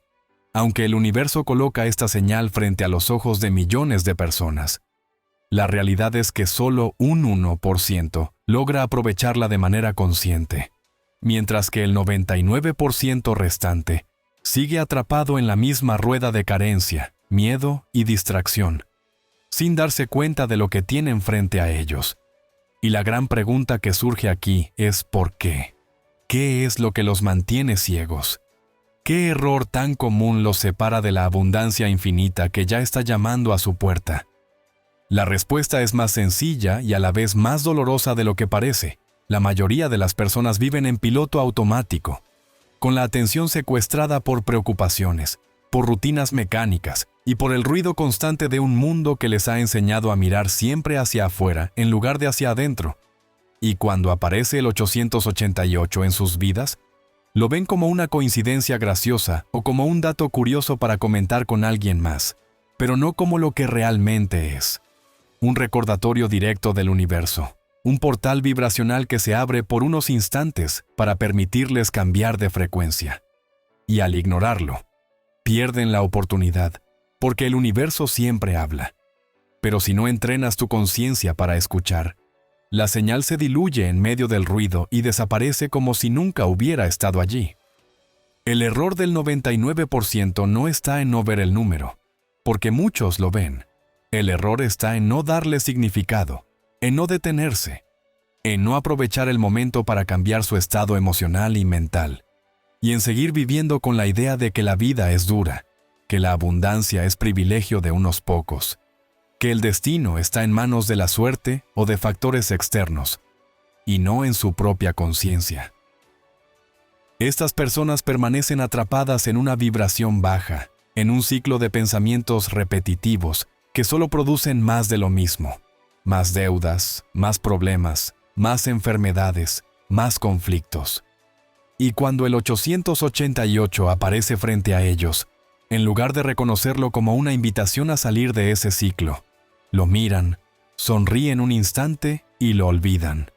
aunque el universo coloca esta señal frente a los ojos de millones de personas, la realidad es que solo un 1% logra aprovecharla de manera consciente, mientras que el 99% restante sigue atrapado en la misma rueda de carencia, miedo y distracción, sin darse cuenta de lo que tienen frente a ellos. Y la gran pregunta que surge aquí es ¿por qué? ¿Qué es lo que los mantiene ciegos? ¿Qué error tan común los separa de la abundancia infinita que ya está llamando a su puerta? La respuesta es más sencilla y a la vez más dolorosa de lo que parece. La mayoría de las personas viven en piloto automático, con la atención secuestrada por preocupaciones, por rutinas mecánicas y por el ruido constante de un mundo que les ha enseñado a mirar siempre hacia afuera en lugar de hacia adentro. Y cuando aparece el 888 en sus vidas, lo ven como una coincidencia graciosa o como un dato curioso para comentar con alguien más, pero no como lo que realmente es. Un recordatorio directo del universo, un portal vibracional que se abre por unos instantes para permitirles cambiar de frecuencia. Y al ignorarlo, pierden la oportunidad porque el universo siempre habla. Pero si no entrenas tu conciencia para escuchar, la señal se diluye en medio del ruido y desaparece como si nunca hubiera estado allí. El error del 99% no está en no ver el número, porque muchos lo ven. El error está en no darle significado, en no detenerse, en no aprovechar el momento para cambiar su estado emocional y mental, y en seguir viviendo con la idea de que la vida es dura, que la abundancia es privilegio de unos pocos, que el destino está en manos de la suerte o de factores externos, y no en su propia conciencia. Estas personas permanecen atrapadas en una vibración baja, en un ciclo de pensamientos repetitivos que solo producen más de lo mismo, más deudas, más problemas, más enfermedades, más conflictos. Y cuando el 888 aparece frente a ellos, en lugar de reconocerlo como una invitación a salir de ese ciclo, lo miran, sonríen un instante y lo olvidan,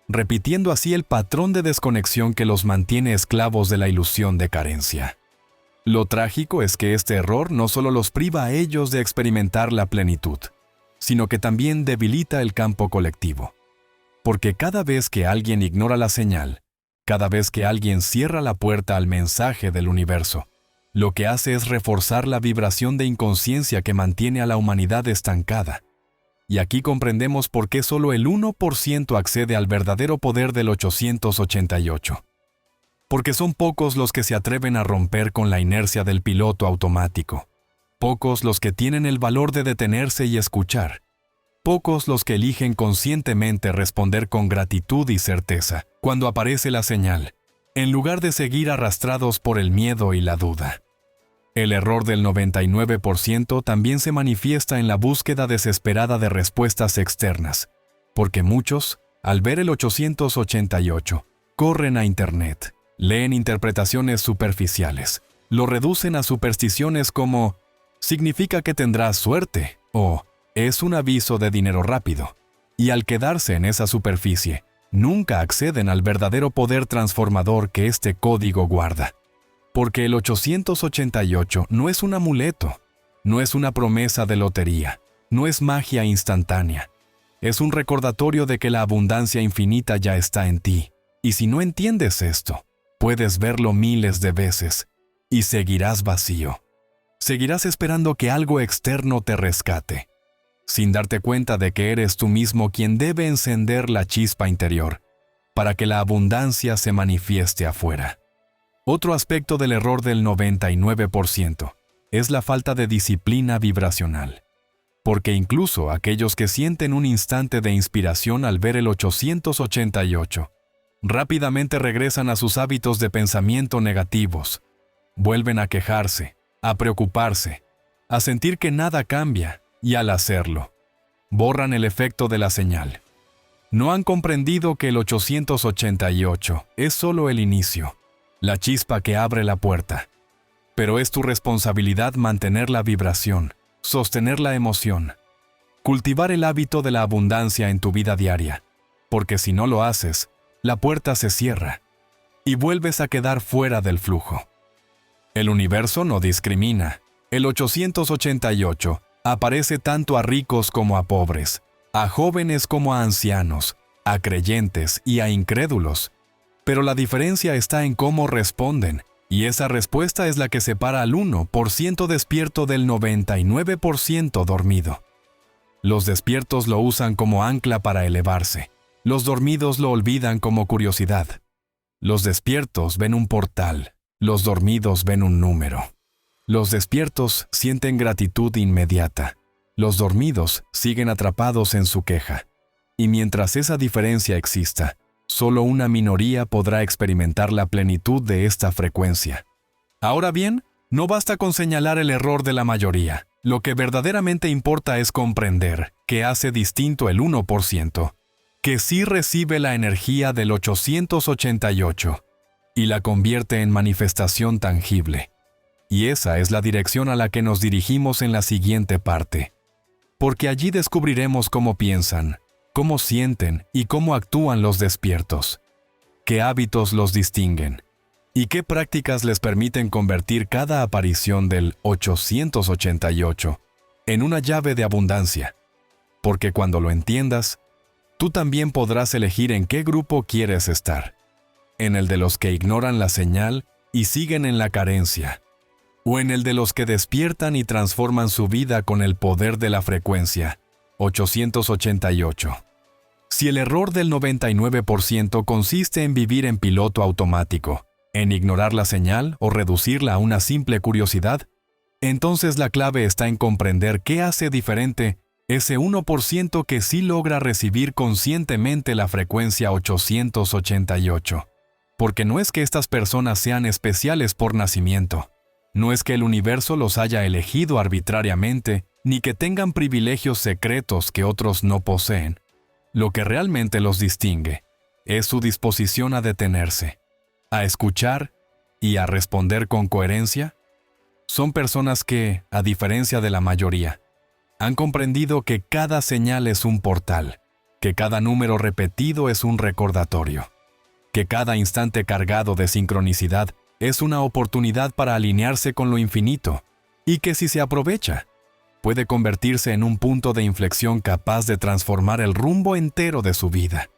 repitiendo así el patrón de desconexión que los mantiene esclavos de la ilusión de carencia. Lo trágico es que este error no solo los priva a ellos de experimentar la plenitud, sino que también debilita el campo colectivo. Porque cada vez que alguien ignora la señal, cada vez que alguien cierra la puerta al mensaje del universo, lo que hace es reforzar la vibración de inconsciencia que mantiene a la humanidad estancada. Y aquí comprendemos por qué solo el 1% accede al verdadero poder del 888. Porque son pocos los que se atreven a romper con la inercia del piloto automático. Pocos los que tienen el valor de detenerse y escuchar. Pocos los que eligen conscientemente responder con gratitud y certeza cuando aparece la señal, en lugar de seguir arrastrados por el miedo y la duda. El error del 99% también se manifiesta en la búsqueda desesperada de respuestas externas, porque muchos, al ver el 888, corren a Internet, leen interpretaciones superficiales, lo reducen a supersticiones como «significa que tendrás suerte» o «es un aviso de dinero rápido», y al quedarse en esa superficie, nunca acceden al verdadero poder transformador que este código guarda. Porque el 888 no es un amuleto, no es una promesa de lotería, no es magia instantánea. Es un recordatorio de que la abundancia infinita ya está en ti. Y si no entiendes esto, puedes verlo miles de veces y seguirás vacío. Seguirás esperando que algo externo te rescate, sin darte cuenta de que eres tú mismo quien debe encender la chispa interior para que la abundancia se manifieste afuera. Otro aspecto del error del 99% es la falta de disciplina vibracional, porque incluso aquellos que sienten un instante de inspiración al ver el 888, rápidamente regresan a sus hábitos de pensamiento negativos, vuelven a quejarse, a preocuparse, a sentir que nada cambia y al hacerlo, borran el efecto de la señal. No han comprendido que el 888 es solo el inicio, la chispa que abre la puerta. Pero es tu responsabilidad mantener la vibración, sostener la emoción, cultivar el hábito de la abundancia en tu vida diaria, porque si no lo haces, la puerta se cierra y vuelves a quedar fuera del flujo. El universo no discrimina. El 888 aparece tanto a ricos como a pobres, a jóvenes como a ancianos, a creyentes y a incrédulos. Pero la diferencia está en cómo responden, y esa respuesta es la que separa al 1% despierto del 99% dormido. Los despiertos lo usan como ancla para elevarse. Los dormidos lo olvidan como curiosidad. Los despiertos ven un portal, los dormidos ven un número. Los despiertos sienten gratitud inmediata. Los dormidos siguen atrapados en su queja. Y mientras esa diferencia exista, solo una minoría podrá experimentar la plenitud de esta frecuencia. Ahora bien, no basta con señalar el error de la mayoría. Lo que verdaderamente importa es comprender que hace distinto el 1%, que sí recibe la energía del 888 y la convierte en manifestación tangible. Y esa es la dirección a la que nos dirigimos en la siguiente parte. Porque allí descubriremos cómo piensan, cómo sienten y cómo actúan los despiertos, qué hábitos los distinguen, ¿Y qué prácticas les permiten convertir cada aparición del 888 en una llave de abundancia? Porque cuando lo entiendas, tú también podrás elegir en qué grupo quieres estar. En el de los que ignoran la señal y siguen en la carencia, o en el de los que despiertan y transforman su vida con el poder de la frecuencia 888. Si el error del 99% consiste en vivir en piloto automático, en ignorar la señal o reducirla a una simple curiosidad, entonces la clave está en comprender qué hace diferente ese 1% que sí logra recibir conscientemente la frecuencia 888. Porque no es que estas personas sean especiales por nacimiento, no es que el universo los haya elegido arbitrariamente, ni que tengan privilegios secretos que otros no poseen. Lo que realmente los distingue es su disposición a detenerse, a escuchar y a responder con coherencia. Son personas que, a diferencia de la mayoría, han comprendido que cada señal es un portal, que cada número repetido es un recordatorio, que cada instante cargado de sincronicidad es una oportunidad para alinearse con lo infinito, y que si se aprovecha, puede convertirse en un punto de inflexión capaz de transformar el rumbo entero de su vida.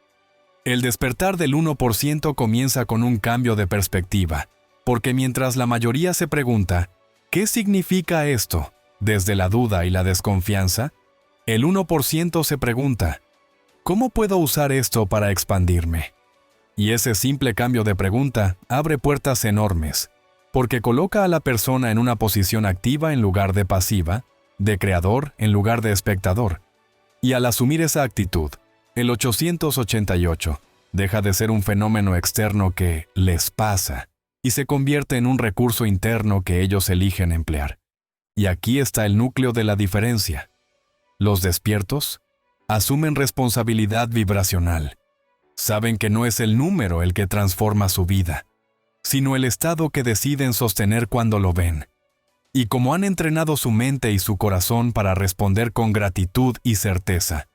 El despertar del 1% comienza con un cambio de perspectiva, porque mientras la mayoría se pregunta, ¿qué significa esto?, desde la duda y la desconfianza, el 1% se pregunta, ¿cómo puedo usar esto para expandirme? Y ese simple cambio de pregunta abre puertas enormes, porque coloca a la persona en una posición activa en lugar de pasiva, de creador en lugar de espectador. Y al asumir esa actitud, el 888 deja de ser un fenómeno externo que les pasa y se convierte en un recurso interno que ellos eligen emplear. Y aquí está el núcleo de la diferencia. Los despiertos asumen responsabilidad vibracional. Saben que no es el número el que transforma su vida, sino el estado que deciden sostener cuando lo ven. Y como han entrenado su mente y su corazón para responder con gratitud y certeza,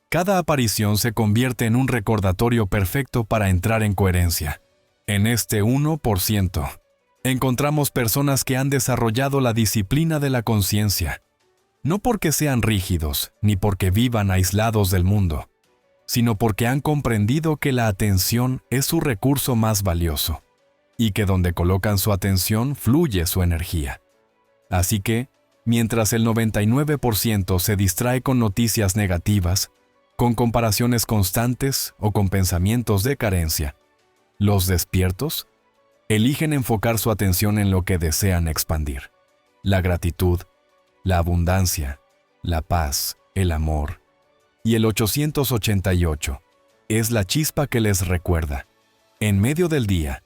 cada aparición se convierte en un recordatorio perfecto para entrar en coherencia. En este 1%, encontramos personas que han desarrollado la disciplina de la conciencia, no porque sean rígidos, ni porque vivan aislados del mundo, sino porque han comprendido que la atención es su recurso más valioso, y que donde colocan su atención fluye su energía. Así que, mientras el 99% se distrae con noticias negativas, con comparaciones constantes o con pensamientos de carencia, los despiertos eligen enfocar su atención en lo que desean expandir: la gratitud, la abundancia, la paz, el amor. Y el 888 es la chispa que les recuerda, en medio del día,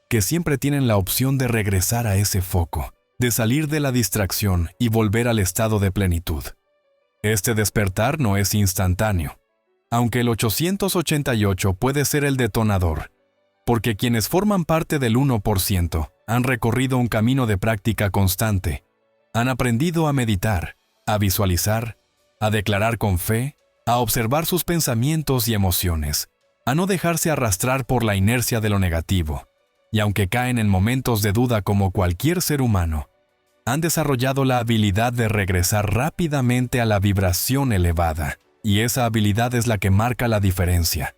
que siempre tienen la opción de regresar a ese foco, de salir de la distracción y volver al estado de plenitud. Este despertar no es instantáneo, aunque el 888 puede ser el detonador, porque quienes forman parte del 1% han recorrido un camino de práctica constante, han aprendido a meditar, a visualizar, a declarar con fe, a observar sus pensamientos y emociones, a no dejarse arrastrar por la inercia de lo negativo, y aunque caen en momentos de duda como cualquier ser humano, han desarrollado la habilidad de regresar rápidamente a la vibración elevada, y esa habilidad es la que marca la diferencia.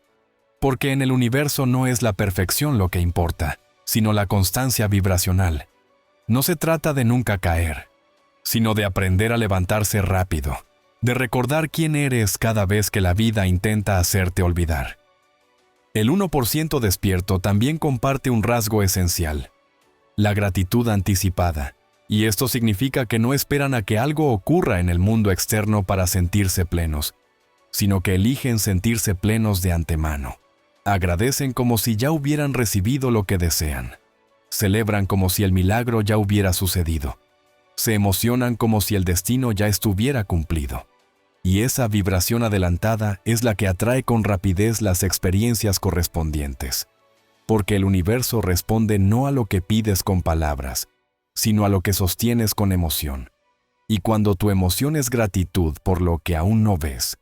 Porque en el universo no es la perfección lo que importa, sino la constancia vibracional. No se trata de nunca caer, sino de aprender a levantarse rápido, de recordar quién eres cada vez que la vida intenta hacerte olvidar. El 1% despierto también comparte un rasgo esencial: la gratitud anticipada, y esto significa que no esperan a que algo ocurra en el mundo externo para sentirse plenos, sino que eligen sentirse plenos de antemano. Agradecen como si ya hubieran recibido lo que desean. Celebran como si el milagro ya hubiera sucedido. Se emocionan como si el destino ya estuviera cumplido. Y esa vibración adelantada es la que atrae con rapidez las experiencias correspondientes. Porque el universo responde no a lo que pides con palabras, sino a lo que sostienes con emoción. Y cuando tu emoción es gratitud por lo que aún no ves,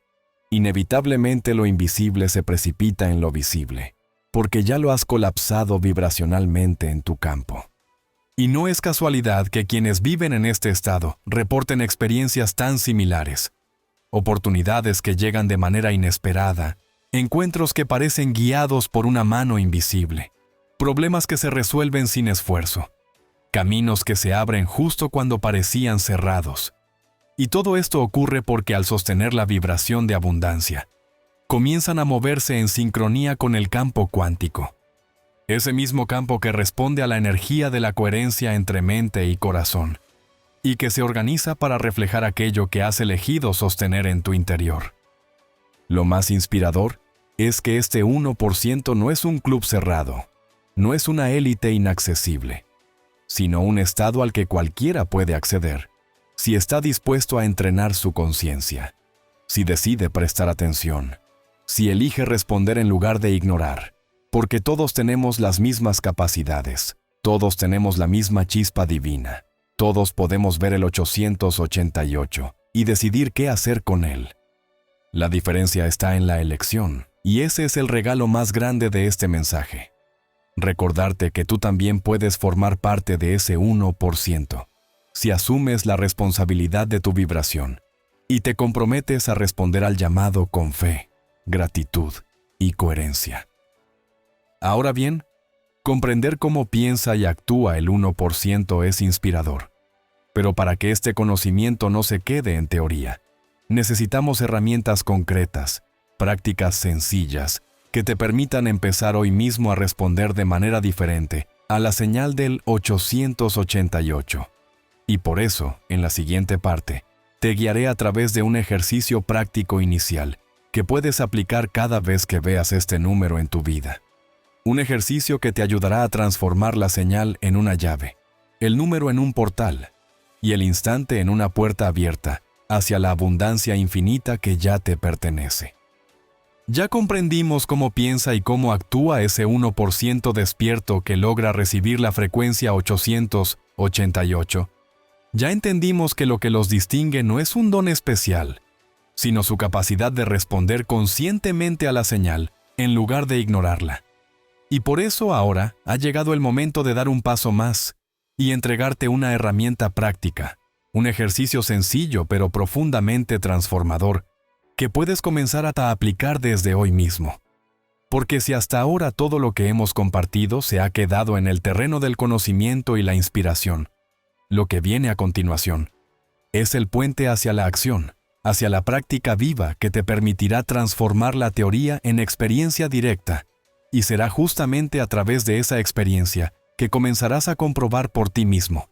inevitablemente lo invisible se precipita en lo visible. porque ya lo has colapsado vibracionalmente en tu campo. Y no es casualidad que quienes viven en este estado reporten experiencias tan similares, oportunidades que llegan de manera inesperada, encuentros que parecen guiados por una mano invisible, problemas que se resuelven sin esfuerzo, caminos que se abren justo cuando parecían cerrados. Y todo esto ocurre porque al sostener la vibración de abundancia, comienzan a moverse en sincronía con el campo cuántico. Ese mismo campo que responde a la energía de la coherencia entre mente y corazón, y que se organiza para reflejar aquello que has elegido sostener en tu interior. Lo más inspirador es que este 1% no es un club cerrado, no es una élite inaccesible, sino un estado al que cualquiera puede acceder, si está dispuesto a entrenar su conciencia, si decide prestar atención, si elige responder en lugar de ignorar, porque todos tenemos las mismas capacidades, todos tenemos la misma chispa divina, todos podemos ver el 888 y decidir qué hacer con él. La diferencia está en la elección, y ese es el regalo más grande de este mensaje. Recordarte que tú también puedes formar parte de ese 1%, si asumes la responsabilidad de tu vibración y te comprometes a responder al llamado con fe, gratitud y coherencia. Ahora bien, comprender cómo piensa y actúa el 1% es inspirador. Pero para que este conocimiento no se quede en teoría, necesitamos herramientas concretas, prácticas sencillas, que te permitan empezar hoy mismo a responder de manera diferente a la señal del 888. Y por eso, en la siguiente parte, te guiaré a través de un ejercicio práctico inicial que puedes aplicar cada vez que veas este número en tu vida. Un ejercicio que te ayudará a transformar la señal en una llave, el número en un portal y el instante en una puerta abierta hacia la abundancia infinita que ya te pertenece. Ya comprendimos cómo piensa y cómo actúa ese 1% despierto que logra recibir la frecuencia 888. Ya entendimos que lo que los distingue no es un don especial, sino su capacidad de responder conscientemente a la señal en lugar de ignorarla. Y por eso ahora ha llegado el momento de dar un paso más y entregarte una herramienta práctica, un ejercicio sencillo pero profundamente transformador, que puedes comenzar a aplicar desde hoy mismo. Porque si hasta ahora todo lo que hemos compartido se ha quedado en el terreno del conocimiento y la inspiración, lo que viene a continuación es el puente hacia la acción, hacia la práctica viva que te permitirá transformar la teoría en experiencia directa, y será justamente a través de esa experiencia que comenzarás a comprobar por ti mismo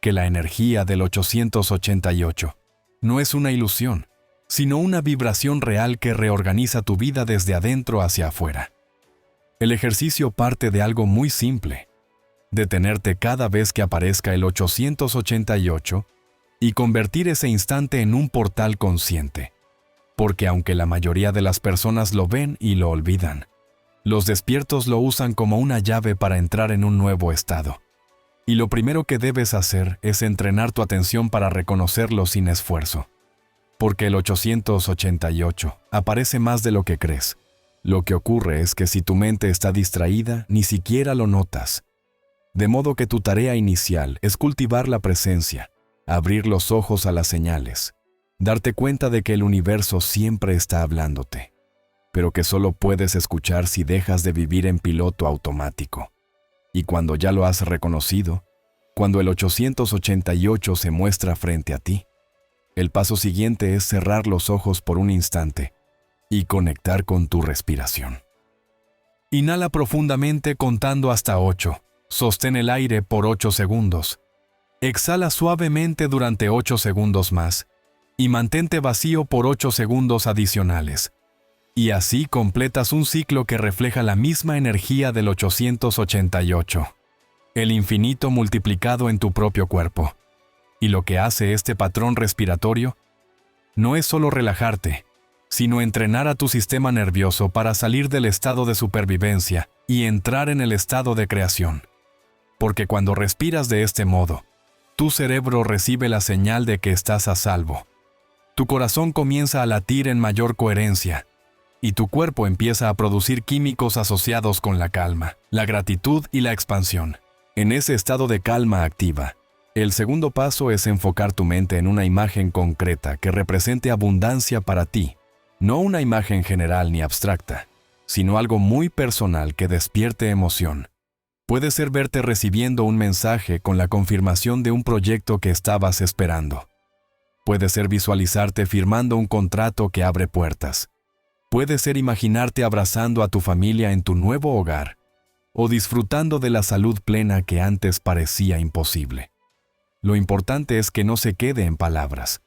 que la energía del 888 no es una ilusión, sino una vibración real que reorganiza tu vida desde adentro hacia afuera. El ejercicio parte de algo muy simple: detenerte cada vez que aparezca el 888 y convertir ese instante en un portal consciente. Porque aunque la mayoría de las personas lo ven y lo olvidan, los despiertos lo usan como una llave para entrar en un nuevo estado. Y lo primero que debes hacer es entrenar tu atención para reconocerlo sin esfuerzo. Porque el 888 aparece más de lo que crees. Lo que ocurre es que si tu mente está distraída, ni siquiera lo notas. De modo que tu tarea inicial es cultivar la presencia, abrir los ojos a las señales, darte cuenta de que el universo siempre está hablándote, pero que solo puedes escuchar si dejas de vivir en piloto automático. Y cuando ya lo has reconocido, cuando el 888 se muestra frente a ti, el paso siguiente es cerrar los ojos por un instante y conectar con tu respiración. Inhala profundamente contando hasta 8. Sostén el aire por 8 segundos. Exhala suavemente durante 8 segundos más y mantente vacío por 8 segundos adicionales. Y así completas un ciclo que refleja la misma energía del 888, el infinito multiplicado en tu propio cuerpo. Y lo que hace este patrón respiratorio no es solo relajarte, sino entrenar a tu sistema nervioso para salir del estado de supervivencia y entrar en el estado de creación. Porque cuando respiras de este modo, tu cerebro recibe la señal de que estás a salvo. Tu corazón comienza a latir en mayor coherencia y tu cuerpo empieza a producir químicos asociados con la calma, la gratitud y la expansión. En ese estado de calma activa, el segundo paso es enfocar tu mente en una imagen concreta que represente abundancia para ti, no una imagen general ni abstracta, sino algo muy personal que despierte emoción. Puede ser verte recibiendo un mensaje con la confirmación de un proyecto que estabas esperando. Puede ser visualizarte firmando un contrato que abre puertas. Puede ser imaginarte abrazando a tu familia en tu nuevo hogar o disfrutando de la salud plena que antes parecía imposible. Lo importante es que no se quede en palabras,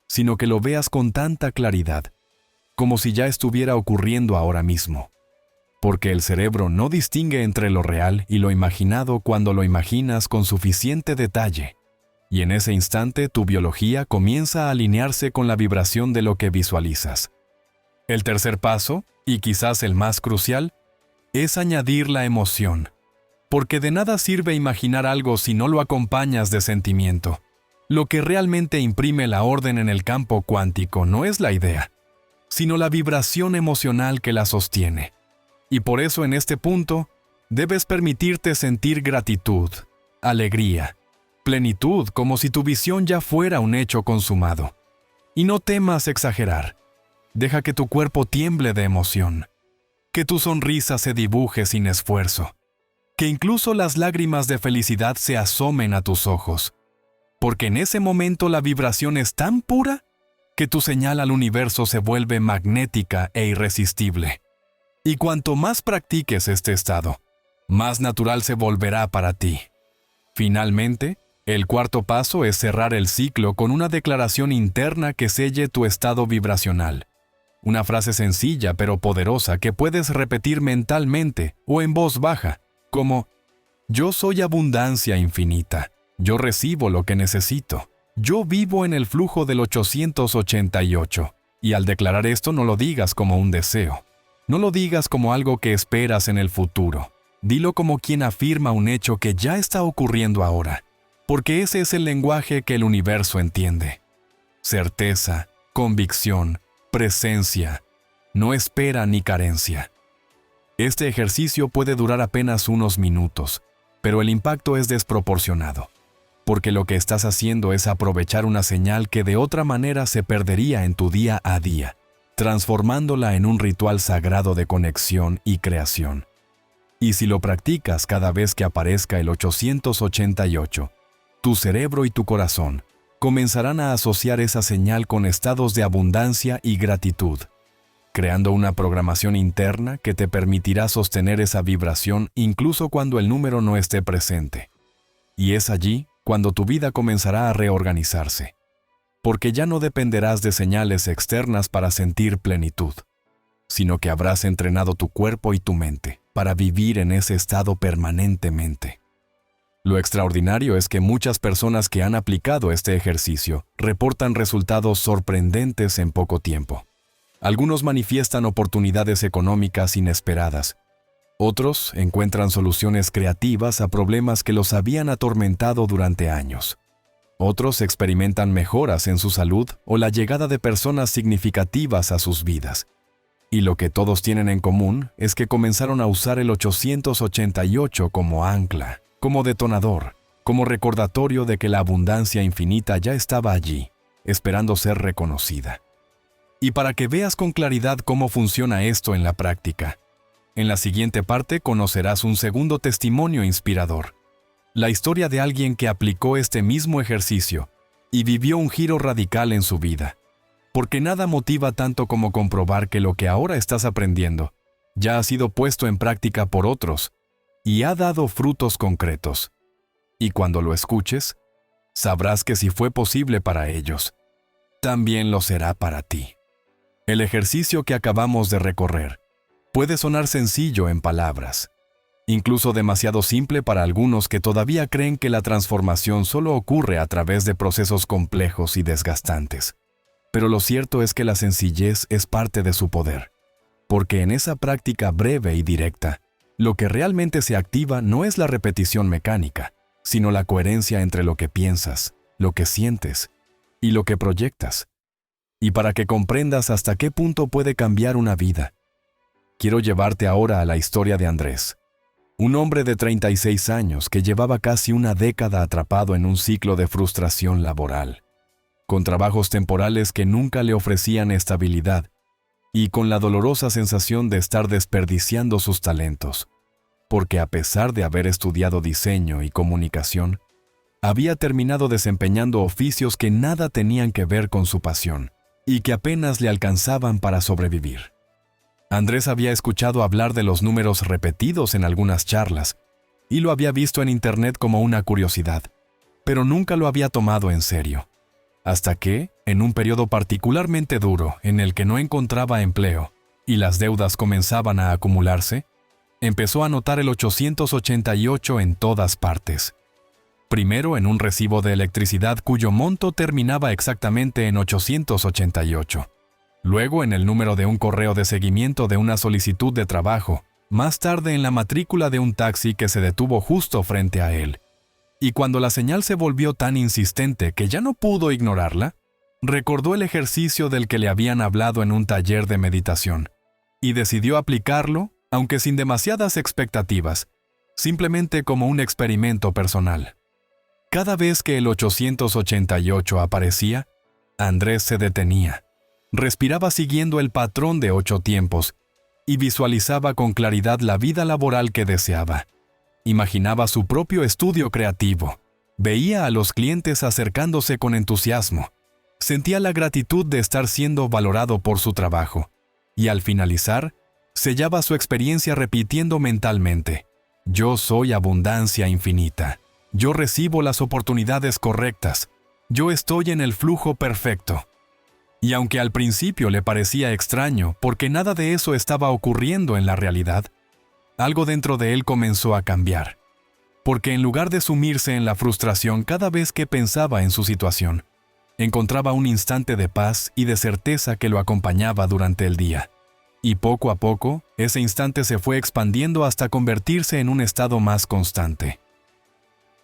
sino que lo veas con tanta claridad, como si ya estuviera ocurriendo ahora mismo. Porque el cerebro no distingue entre lo real y lo imaginado cuando lo imaginas con suficiente detalle. Y en ese instante tu biología comienza a alinearse con la vibración de lo que visualizas. El tercer paso, y quizás el más crucial, es añadir la emoción. Porque de nada sirve imaginar algo si no lo acompañas de sentimiento. Lo que realmente imprime la orden en el campo cuántico no es la idea, sino la vibración emocional que la sostiene. Y por eso en este punto, debes permitirte sentir gratitud, alegría, plenitud, como si tu visión ya fuera un hecho consumado. Y no temas exagerar. Deja que tu cuerpo tiemble de emoción, que tu sonrisa se dibuje sin esfuerzo, que incluso las lágrimas de felicidad se asomen a tus ojos, porque en ese momento la vibración es tan pura que tu señal al universo se vuelve magnética e irresistible. Y cuanto más practiques este estado, más natural se volverá para ti. Finalmente, el cuarto paso es cerrar el ciclo con una declaración interna que selle tu estado vibracional. Una frase sencilla pero poderosa que puedes repetir mentalmente o en voz baja, como: yo soy abundancia infinita, yo recibo lo que necesito, yo vivo en el flujo del 888. Y al declarar esto no lo digas como un deseo, no lo digas como algo que esperas en el futuro, dilo como quien afirma un hecho que ya está ocurriendo ahora, porque ese es el lenguaje que el universo entiende. Certeza, convicción, presencia, no espera ni carencia. Este ejercicio puede durar apenas unos minutos, pero el impacto es desproporcionado, porque lo que estás haciendo es aprovechar una señal que de otra manera se perdería en tu día a día, transformándola en un ritual sagrado de conexión y creación. Y si lo practicas cada vez que aparezca el 888, tu cerebro y tu corazón comenzarán a asociar esa señal con estados de abundancia y gratitud, creando una programación interna que te permitirá sostener esa vibración incluso cuando el número no esté presente. Y es allí cuando tu vida comenzará a reorganizarse, porque ya no dependerás de señales externas para sentir plenitud, sino que habrás entrenado tu cuerpo y tu mente para vivir en ese estado permanentemente. Lo extraordinario es que muchas personas que han aplicado este ejercicio reportan resultados sorprendentes en poco tiempo. Algunos manifiestan oportunidades económicas inesperadas. Otros encuentran soluciones creativas a problemas que los habían atormentado durante años. Otros experimentan mejoras en su salud o la llegada de personas significativas a sus vidas. Y lo que todos tienen en común es que comenzaron a usar el 888 como ancla, como detonador, como recordatorio de que la abundancia infinita ya estaba allí, esperando ser reconocida. Y para que veas con claridad cómo funciona esto en la práctica, en la siguiente parte conocerás un segundo testimonio inspirador. La historia de alguien que aplicó este mismo ejercicio y vivió un giro radical en su vida. Porque nada motiva tanto como comprobar que lo que ahora estás aprendiendo ya ha sido puesto en práctica por otros y ha dado frutos concretos. Y cuando lo escuches, sabrás que si fue posible para ellos, también lo será para ti. El ejercicio que acabamos de recorrer puede sonar sencillo en palabras, incluso demasiado simple para algunos que todavía creen que la transformación solo ocurre a través de procesos complejos y desgastantes. Pero lo cierto es que la sencillez es parte de su poder, porque en esa práctica breve y directa, lo que realmente se activa no es la repetición mecánica, sino la coherencia entre lo que piensas, lo que sientes y lo que proyectas. Y para que comprendas hasta qué punto puede cambiar una vida, Quiero llevarte ahora a la historia de Andrés, un hombre de 36 años que llevaba casi una década atrapado en un ciclo de frustración laboral, con trabajos temporales que nunca le ofrecían estabilidad y con la dolorosa sensación de estar desperdiciando sus talentos, porque a pesar de haber estudiado diseño y comunicación, había terminado desempeñando oficios que nada tenían que ver con su pasión y que apenas le alcanzaban para sobrevivir. Andrés había escuchado hablar de los números repetidos en algunas charlas y lo había visto en internet como una curiosidad, pero nunca lo había tomado en serio. Hasta que, en un periodo particularmente duro en el que no encontraba empleo y las deudas comenzaban a acumularse, empezó a notar el 888 en todas partes. Primero en un recibo de electricidad cuyo monto terminaba exactamente en 888. Luego en el número de un correo de seguimiento de una solicitud de trabajo, más tarde en la matrícula de un taxi que se detuvo justo frente a él. Y cuando la señal se volvió tan insistente que ya no pudo ignorarla, recordó el ejercicio del que le habían hablado en un taller de meditación y decidió aplicarlo, aunque sin demasiadas expectativas, simplemente como un experimento personal. Cada vez que el 888 aparecía, Andrés se detenía, respiraba siguiendo el patrón de 8 tiempos y visualizaba con claridad la vida laboral que deseaba. Imaginaba su propio estudio creativo, veía a los clientes acercándose con entusiasmo, sentía la gratitud de estar siendo valorado por su trabajo y al finalizar, sellaba su experiencia repitiendo mentalmente: yo soy abundancia infinita. Yo recibo las oportunidades correctas. Yo estoy en el flujo perfecto. Y aunque al principio le parecía extraño porque nada de eso estaba ocurriendo en la realidad, algo dentro de él comenzó a cambiar. Porque en lugar de sumirse en la frustración cada vez que pensaba en su situación, encontraba un instante de paz y de certeza que lo acompañaba durante el día. Y poco a poco, ese instante se fue expandiendo hasta convertirse en un estado más constante.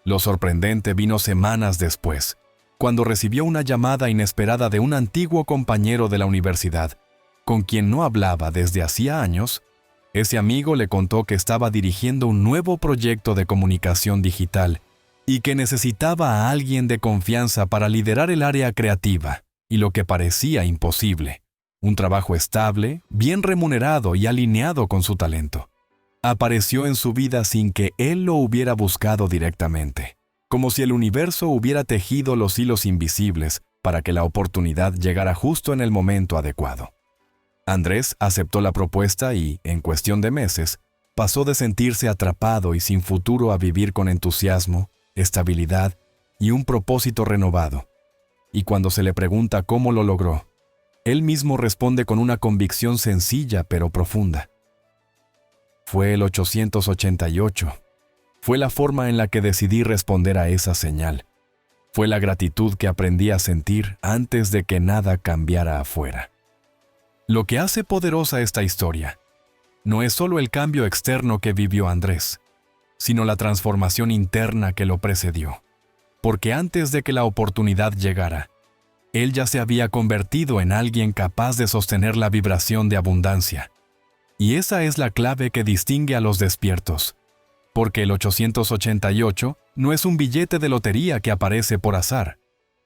Lo sorprendente vino semanas después, cuando recibió una llamada inesperada de un antiguo compañero de la universidad, con quien no hablaba desde hacía años. Ese amigo le contó que estaba dirigiendo un nuevo proyecto de comunicación digital y que necesitaba a alguien de confianza para liderar el área creativa, y lo que parecía imposible, un trabajo estable, bien remunerado y alineado con su talento. Apareció en su vida sin que él lo hubiera buscado directamente, como si el universo hubiera tejido los hilos invisibles para que la oportunidad llegara justo en el momento adecuado. Andrés aceptó la propuesta y, en cuestión de meses, pasó de sentirse atrapado y sin futuro a vivir con entusiasmo, estabilidad y un propósito renovado. Y cuando se le pregunta cómo lo logró, él mismo responde con una convicción sencilla pero profunda: fue el 888. Fue la forma en la que decidí responder a esa señal. Fue la gratitud que aprendí a sentir antes de que nada cambiara afuera. Lo que hace poderosa esta historia no es solo el cambio externo que vivió Andrés, sino la transformación interna que lo precedió. Porque antes de que la oportunidad llegara, él ya se había convertido en alguien capaz de sostener la vibración de abundancia. Y esa es la clave que distingue a los despiertos. Porque el 888 no es un billete de lotería que aparece por azar.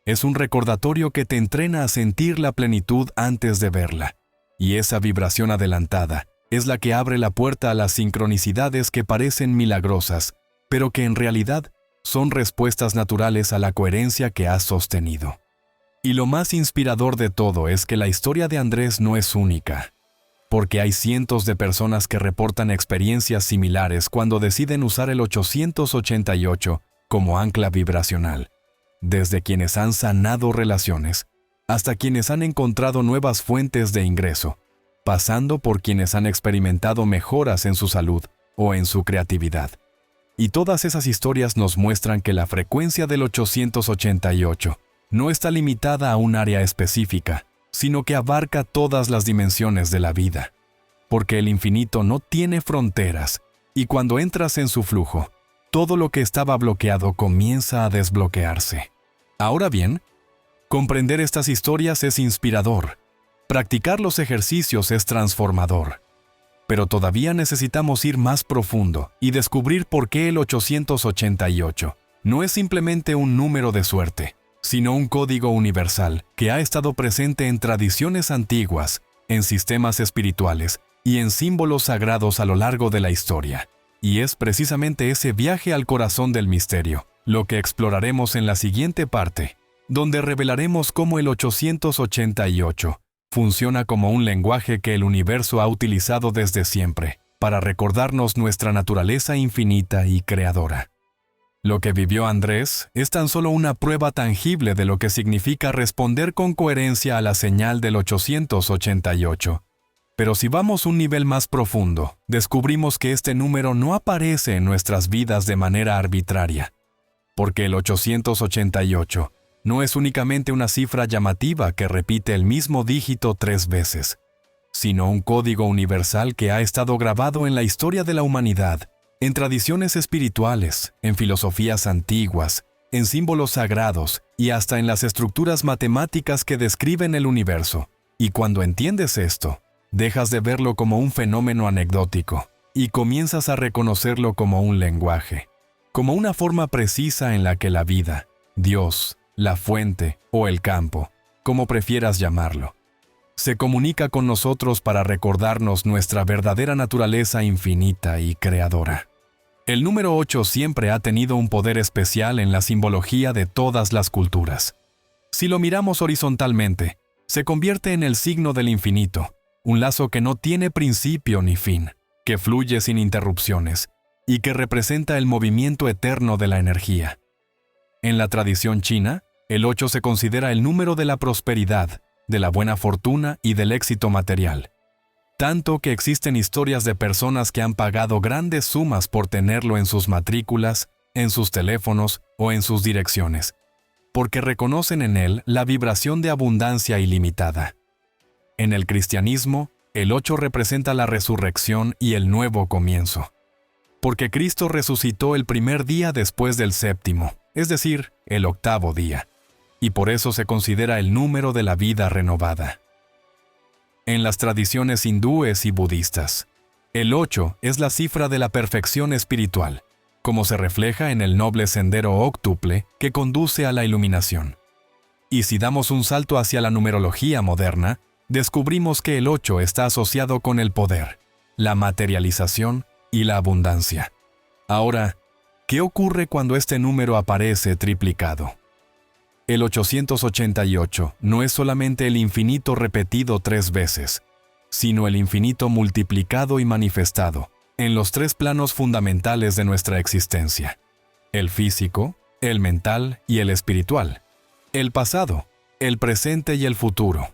Es un recordatorio que te entrena a sentir la plenitud antes de verla. Y esa vibración adelantada es la que abre la puerta a las sincronicidades que parecen milagrosas, pero que en realidad son respuestas naturales a la coherencia que has sostenido. Y lo más inspirador de todo es que la historia de Andrés no es única, porque hay cientos de personas que reportan experiencias similares cuando deciden usar el 888 como ancla vibracional, desde quienes han sanado relaciones hasta quienes han encontrado nuevas fuentes de ingreso, pasando por quienes han experimentado mejoras en su salud o en su creatividad. Y todas esas historias nos muestran que la frecuencia del 888 no está limitada a un área específica, sino que abarca todas las dimensiones de la vida. Porque el infinito no tiene fronteras, y cuando entras en su flujo, todo lo que estaba bloqueado comienza a desbloquearse. Ahora bien, comprender estas historias es inspirador. Practicar los ejercicios es transformador. Pero todavía necesitamos ir más profundo y descubrir por qué el 888 no es simplemente un número de suerte, sino un código universal que ha estado presente en tradiciones antiguas, en sistemas espirituales y en símbolos sagrados a lo largo de la historia. Y es precisamente ese viaje al corazón del misterio, lo que exploraremos en la siguiente parte, donde revelaremos cómo el 888 funciona como un lenguaje que el universo ha utilizado desde siempre para recordarnos nuestra naturaleza infinita y creadora. Lo que vivió Andrés es tan solo una prueba tangible de lo que significa responder con coherencia a la señal del 888. Pero si vamos un nivel más profundo, descubrimos que este número no aparece en nuestras vidas de manera arbitraria, porque el 888 no es únicamente una cifra llamativa que repite el mismo dígito 3 veces, sino un código universal que ha estado grabado en la historia de la humanidad, en tradiciones espirituales, en filosofías antiguas, en símbolos sagrados y hasta en las estructuras matemáticas que describen el universo. Y cuando entiendes esto, dejas de verlo como un fenómeno anecdótico y comienzas a reconocerlo como un lenguaje, como una forma precisa en la que la vida, Dios, la fuente o el campo, como prefieras llamarlo, se comunica con nosotros para recordarnos nuestra verdadera naturaleza infinita y creadora. El número 8 siempre ha tenido un poder especial en la simbología de todas las culturas. Si lo miramos horizontalmente, se convierte en el signo del infinito, un lazo que no tiene principio ni fin, que fluye sin interrupciones y que representa el movimiento eterno de la energía. En la tradición china, el 8 se considera el número de la prosperidad, de la buena fortuna y del éxito material. Tanto que existen historias de personas que han pagado grandes sumas por tenerlo en sus matrículas, en sus teléfonos o en sus direcciones, porque reconocen en él la vibración de abundancia ilimitada. En el cristianismo, el 8 representa la resurrección y el nuevo comienzo, porque Cristo resucitó el primer día después del séptimo, es decir, el octavo día, y por eso se considera el número de la vida renovada. En las tradiciones hindúes y budistas, el 8 es la cifra de la perfección espiritual, como se refleja en el noble sendero óctuple que conduce a la iluminación. Y si damos un salto hacia la numerología moderna, descubrimos que el 8 está asociado con el poder, la materialización y la abundancia. Ahora, ¿qué ocurre cuando este número aparece triplicado? El 888 no es solamente el infinito repetido 3 veces, sino el infinito multiplicado y manifestado en los 3 planos fundamentales de nuestra existencia: el físico, el mental y el espiritual, el pasado, el presente y el futuro,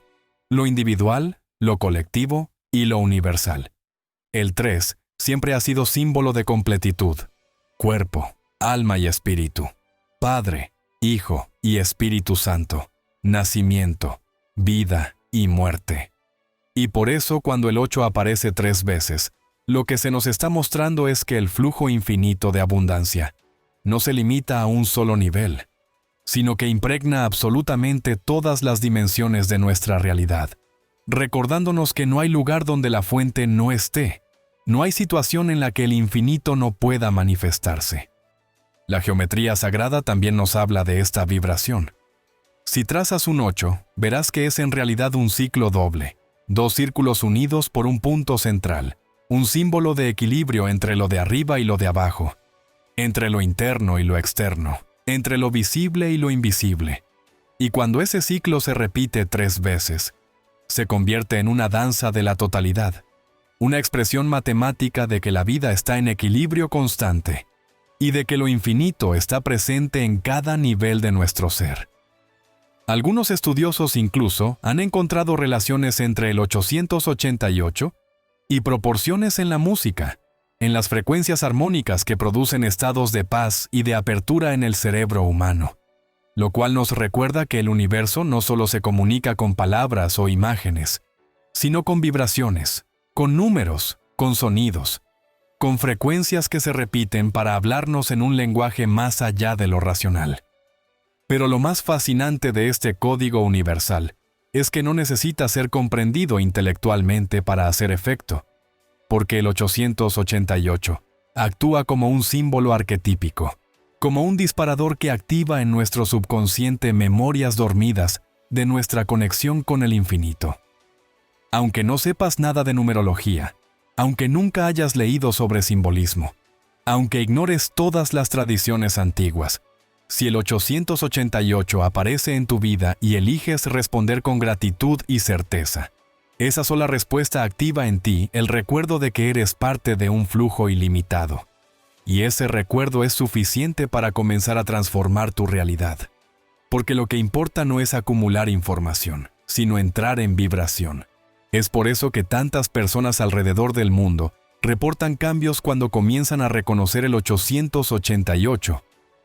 lo individual, lo colectivo y lo universal. El 3 siempre ha sido símbolo de completitud: cuerpo, alma y espíritu, Padre, Hijo y Espíritu Santo, nacimiento, vida y muerte. Y por eso cuando el 8 aparece 3 veces, lo que se nos está mostrando es que el flujo infinito de abundancia no se limita a un solo nivel, sino que impregna absolutamente todas las dimensiones de nuestra realidad, recordándonos que no hay lugar donde la fuente no esté, no hay situación en la que el infinito no pueda manifestarse. La geometría sagrada también nos habla de esta vibración. Si trazas un 8, verás que es en realidad un ciclo doble, 2 círculos unidos por un punto central, un símbolo de equilibrio entre lo de arriba y lo de abajo, entre lo interno y lo externo, entre lo visible y lo invisible. Y cuando ese ciclo se repite 3 veces, se convierte en una danza de la totalidad, una expresión matemática de que la vida está en equilibrio constante y de que lo infinito está presente en cada nivel de nuestro ser. Algunos estudiosos incluso han encontrado relaciones entre el 888 y proporciones en la música, en las frecuencias armónicas que producen estados de paz y de apertura en el cerebro humano, lo cual nos recuerda que el universo no solo se comunica con palabras o imágenes, sino con vibraciones, con números, con sonidos, con frecuencias que se repiten para hablarnos en un lenguaje más allá de lo racional. Pero lo más fascinante de este código universal es que no necesita ser comprendido intelectualmente para hacer efecto, porque el 888 actúa como un símbolo arquetípico, como un disparador que activa en nuestro subconsciente memorias dormidas de nuestra conexión con el infinito. Aunque no sepas nada de numerología, aunque nunca hayas leído sobre simbolismo, aunque ignores todas las tradiciones antiguas, si el 888 aparece en tu vida y eliges responder con gratitud y certeza, esa sola respuesta activa en ti el recuerdo de que eres parte de un flujo ilimitado. Y ese recuerdo es suficiente para comenzar a transformar tu realidad. Porque lo que importa no es acumular información, sino entrar en vibración. Es por eso que tantas personas alrededor del mundo reportan cambios cuando comienzan a reconocer el 888,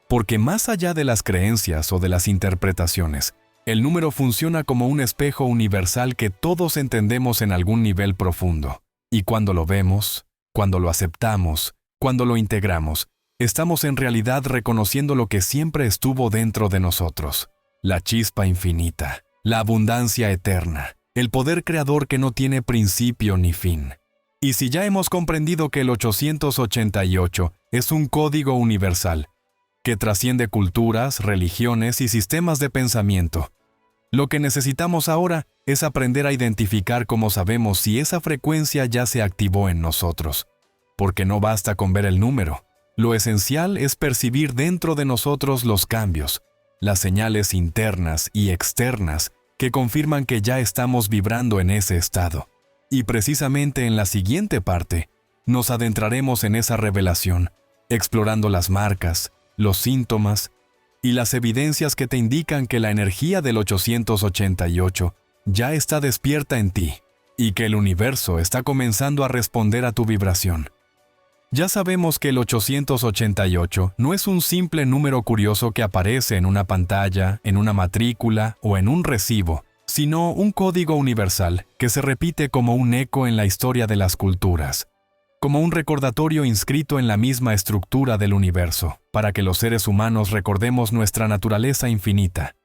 porque más allá de las creencias o de las interpretaciones, el número funciona como un espejo universal que todos entendemos en algún nivel profundo. Y cuando lo vemos, cuando lo aceptamos, cuando lo integramos, estamos en realidad reconociendo lo que siempre estuvo dentro de nosotros: la chispa infinita, la abundancia eterna, el poder creador que no tiene principio ni fin. Y si ya hemos comprendido que el 888 es un código universal, que trasciende culturas, religiones y sistemas de pensamiento, lo que necesitamos ahora es aprender a identificar cómo sabemos si esa frecuencia ya se activó en nosotros. Porque no basta con ver el número. Lo esencial es percibir dentro de nosotros los cambios, las señales internas y externas que confirman que ya estamos vibrando en ese estado. Y precisamente en la siguiente parte, nos adentraremos en esa revelación, explorando las marcas, los síntomas y las evidencias que te indican que la energía del 888 ya está despierta en ti y que el universo está comenzando a responder a tu vibración. Ya sabemos que el 888 no es un simple número curioso que aparece en una pantalla, en una matrícula o en un recibo, sino un código universal que se repite como un eco en la historia de las culturas, como un recordatorio inscrito en la misma estructura del universo, para que los seres humanos recordemos nuestra naturaleza infinita.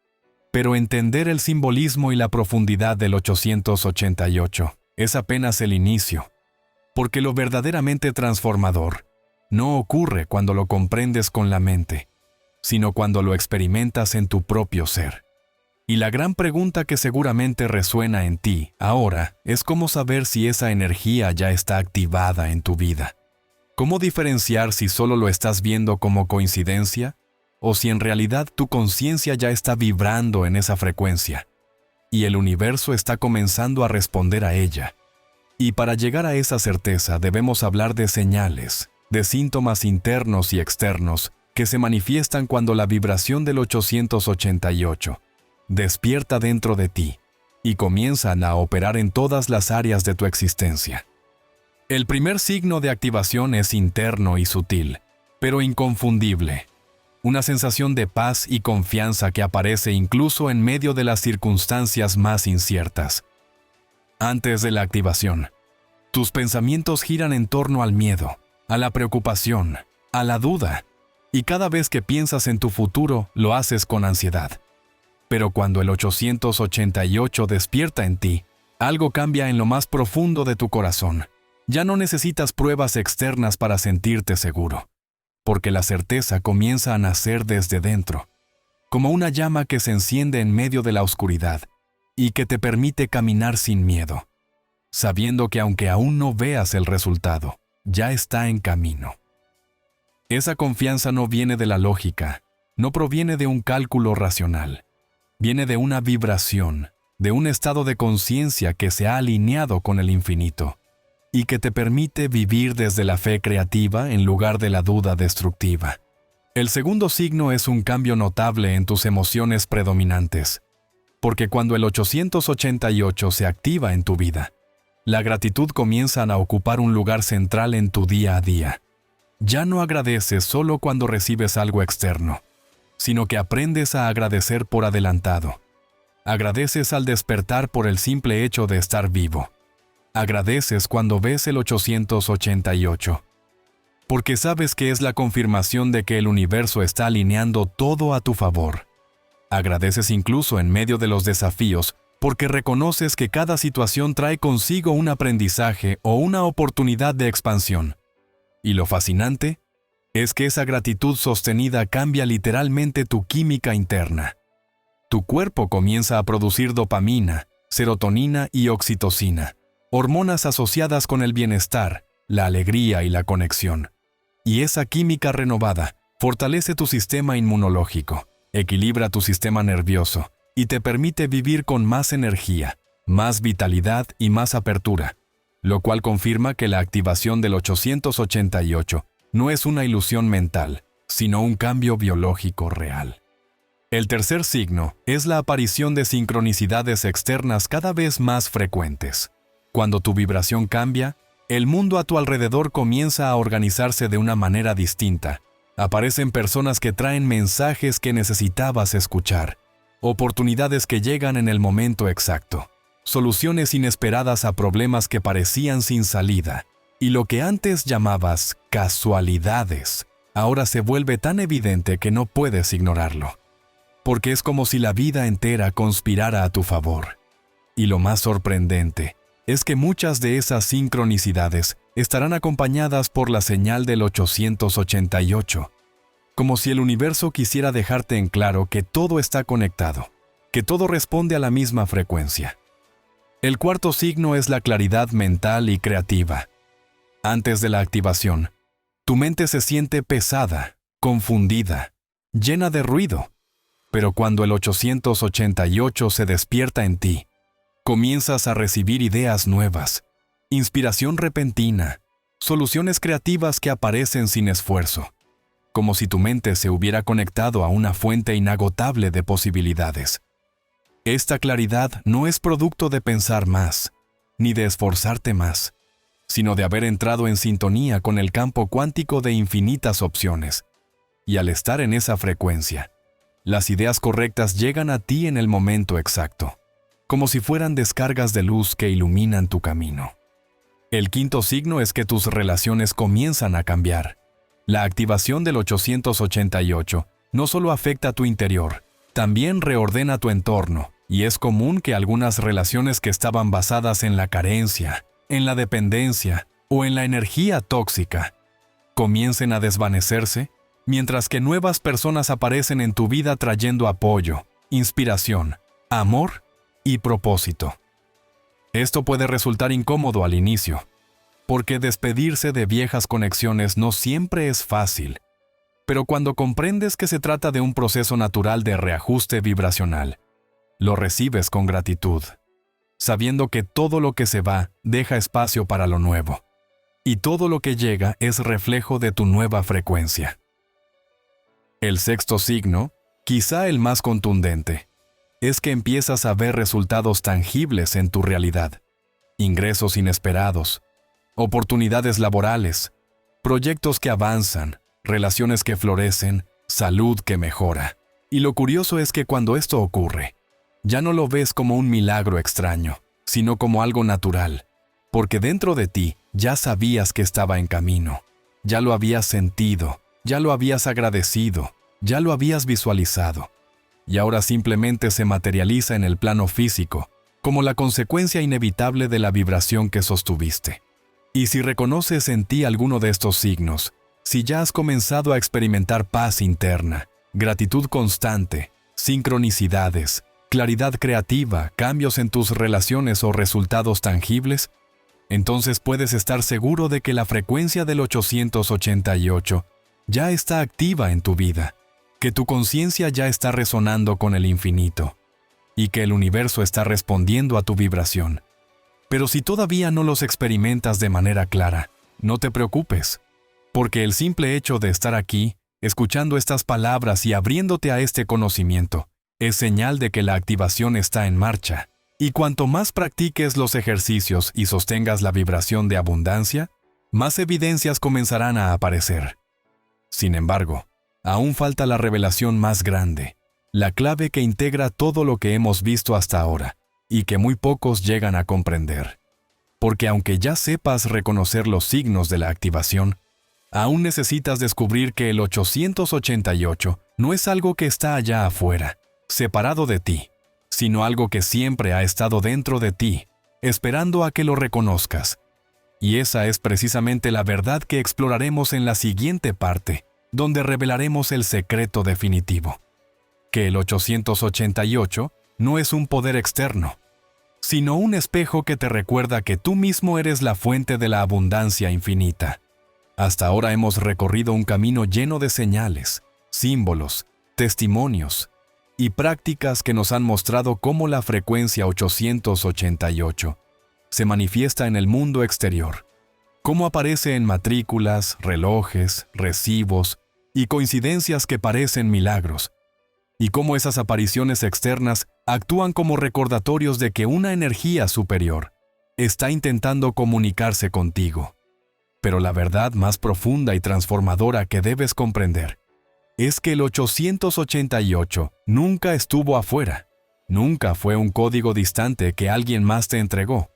Pero entender el simbolismo y la profundidad del 888 es apenas el inicio. Porque lo verdaderamente transformador no ocurre cuando lo comprendes con la mente, sino cuando lo experimentas en tu propio ser. Y la gran pregunta que seguramente resuena en ti ahora es cómo saber si esa energía ya está activada en tu vida. ¿Cómo diferenciar si solo lo estás viendo como coincidencia o si en realidad tu conciencia ya está vibrando en esa frecuencia y el universo está comenzando a responder a ella? Y para llegar a esa certeza debemos hablar de señales, de síntomas internos y externos que se manifiestan cuando la vibración del 888 despierta dentro de ti y comienzan a operar en todas las áreas de tu existencia. El primer signo de activación es interno y sutil, pero inconfundible. Una sensación de paz y confianza que aparece incluso en medio de las circunstancias más inciertas. Antes de la activación, tus pensamientos giran en torno al miedo, a la preocupación, a la duda, y cada vez que piensas en tu futuro, lo haces con ansiedad. Pero cuando el 888 despierta en ti, algo cambia en lo más profundo de tu corazón. Ya no necesitas pruebas externas para sentirte seguro, porque la certeza comienza a nacer desde dentro, como una llama que se enciende en medio de la oscuridad y que te permite caminar sin miedo, sabiendo que aunque aún no veas el resultado, ya está en camino. Esa confianza no viene de la lógica, no proviene de un cálculo racional. Viene de una vibración, de un estado de conciencia que se ha alineado con el infinito y que te permite vivir desde la fe creativa en lugar de la duda destructiva. El segundo signo es un cambio notable en tus emociones predominantes, porque cuando el 888 se activa en tu vida, la gratitud comienza a ocupar un lugar central en tu día a día. Ya no agradeces solo cuando recibes algo externo, sino que aprendes a agradecer por adelantado. Agradeces al despertar por el simple hecho de estar vivo. Agradeces cuando ves el 888, porque sabes que es la confirmación de que el universo está alineando todo a tu favor. Agradeces incluso en medio de los desafíos, porque reconoces que cada situación trae consigo un aprendizaje o una oportunidad de expansión. Y lo fascinante es que esa gratitud sostenida cambia literalmente tu química interna. Tu cuerpo comienza a producir dopamina, serotonina y oxitocina, hormonas asociadas con el bienestar, la alegría y la conexión. Y esa química renovada fortalece tu sistema inmunológico, equilibra tu sistema nervioso y te permite vivir con más energía, más vitalidad y más apertura, lo cual confirma que la activación del 888 no es una ilusión mental, sino un cambio biológico real. El tercer signo es la aparición de sincronicidades externas cada vez más frecuentes. Cuando tu vibración cambia, el mundo a tu alrededor comienza a organizarse de una manera distinta. Aparecen personas que traen mensajes que necesitabas escuchar, oportunidades que llegan en el momento exacto, soluciones inesperadas a problemas que parecían sin salida, y lo que antes llamabas casualidades, ahora se vuelve tan evidente que no puedes ignorarlo. Porque es como si la vida entera conspirara a tu favor. Y lo más sorprendente es que muchas de esas sincronicidades estarán acompañadas por la señal del 888, como si el universo quisiera dejarte en claro que todo está conectado, que todo responde a la misma frecuencia. El cuarto signo es la claridad mental y creativa. Antes de la activación, tu mente se siente pesada, confundida, llena de ruido. Pero cuando el 888 se despierta en ti, comienzas a recibir ideas nuevas, inspiración repentina, soluciones creativas que aparecen sin esfuerzo, como si tu mente se hubiera conectado a una fuente inagotable de posibilidades. Esta claridad no es producto de pensar más, ni de esforzarte más, sino de haber entrado en sintonía con el campo cuántico de infinitas opciones. Y al estar en esa frecuencia, las ideas correctas llegan a ti en el momento exacto, como si fueran descargas de luz que iluminan tu camino. El quinto signo es que tus relaciones comienzan a cambiar. La activación del 888 no solo afecta a tu interior, también reordena tu entorno, y es común que algunas relaciones que estaban basadas en la carencia, en la dependencia o en la energía tóxica, comiencen a desvanecerse, mientras que nuevas personas aparecen en tu vida trayendo apoyo, inspiración, amor y propósito. Esto puede resultar incómodo al inicio, porque despedirse de viejas conexiones no siempre es fácil, pero cuando comprendes que se trata de un proceso natural de reajuste vibracional, lo recibes con gratitud, sabiendo que todo lo que se va deja espacio para lo nuevo, y todo lo que llega es reflejo de tu nueva frecuencia. El sexto signo, quizá el más contundente, es que empiezas a ver resultados tangibles en tu realidad, ingresos inesperados, oportunidades laborales, proyectos que avanzan, relaciones que florecen, salud que mejora. Y lo curioso es que cuando esto ocurre, ya no lo ves como un milagro extraño, sino como algo natural, porque dentro de ti ya sabías que estaba en camino, ya lo habías sentido, ya lo habías agradecido, ya lo habías visualizado, y ahora simplemente se materializa en el plano físico, como la consecuencia inevitable de la vibración que sostuviste. Y si reconoces en ti alguno de estos signos, si ya has comenzado a experimentar paz interna, gratitud constante, sincronicidades, claridad creativa, cambios en tus relaciones o resultados tangibles, entonces puedes estar seguro de que la frecuencia del 888 ya está activa en tu vida, que tu conciencia ya está resonando con el infinito y que el universo está respondiendo a tu vibración. Pero si todavía no los experimentas de manera clara, no te preocupes, porque el simple hecho de estar aquí, escuchando estas palabras y abriéndote a este conocimiento, es señal de que la activación está en marcha. Y cuanto más practiques los ejercicios y sostengas la vibración de abundancia, más evidencias comenzarán a aparecer. Sin embargo, aún falta la revelación más grande, la clave que integra todo lo que hemos visto hasta ahora y que muy pocos llegan a comprender. Porque aunque ya sepas reconocer los signos de la activación, aún necesitas descubrir que el 888 no es algo que está allá afuera, separado de ti, sino algo que siempre ha estado dentro de ti, esperando a que lo reconozcas. Y esa es precisamente la verdad que exploraremos en la siguiente parte, donde revelaremos el secreto definitivo. Que el 888 no es un poder externo, sino un espejo que te recuerda que tú mismo eres la fuente de la abundancia infinita. Hasta ahora hemos recorrido un camino lleno de señales, símbolos, testimonios y prácticas que nos han mostrado cómo la frecuencia 888 se manifiesta en el mundo exterior, cómo aparece en matrículas, relojes, recibos y coincidencias que parecen milagros, y cómo esas apariciones externas actúan como recordatorios de que una energía superior está intentando comunicarse contigo. Pero la verdad más profunda y transformadora que debes comprender es que el 888 nunca estuvo afuera, nunca fue un código distante que alguien más te entregó,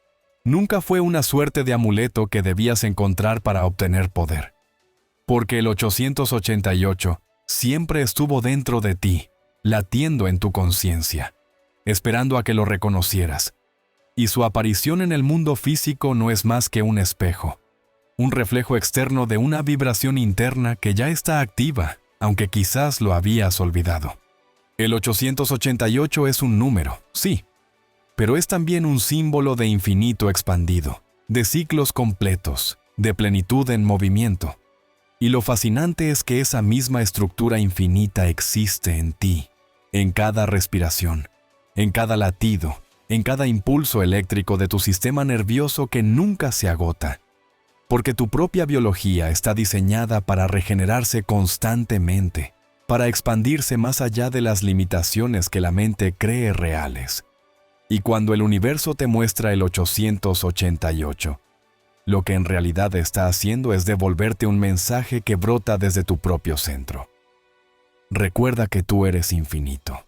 nunca fue una suerte de amuleto que debías encontrar para obtener poder. Porque el 888 siempre estuvo dentro de ti, latiendo en tu conciencia, esperando a que lo reconocieras. Y su aparición en el mundo físico no es más que un espejo, un reflejo externo de una vibración interna que ya está activa, aunque quizás lo habías olvidado. El 888 es un número, sí, pero es también un símbolo de infinito expandido, de ciclos completos, de plenitud en movimiento. Y lo fascinante es que esa misma estructura infinita existe en ti, en cada respiración, en cada latido, en cada impulso eléctrico de tu sistema nervioso que nunca se agota. Porque tu propia biología está diseñada para regenerarse constantemente, para expandirse más allá de las limitaciones que la mente cree reales. Y cuando el universo te muestra el 888, lo que en realidad está haciendo es devolverte un mensaje que brota desde tu propio centro. Recuerda que tú eres infinito.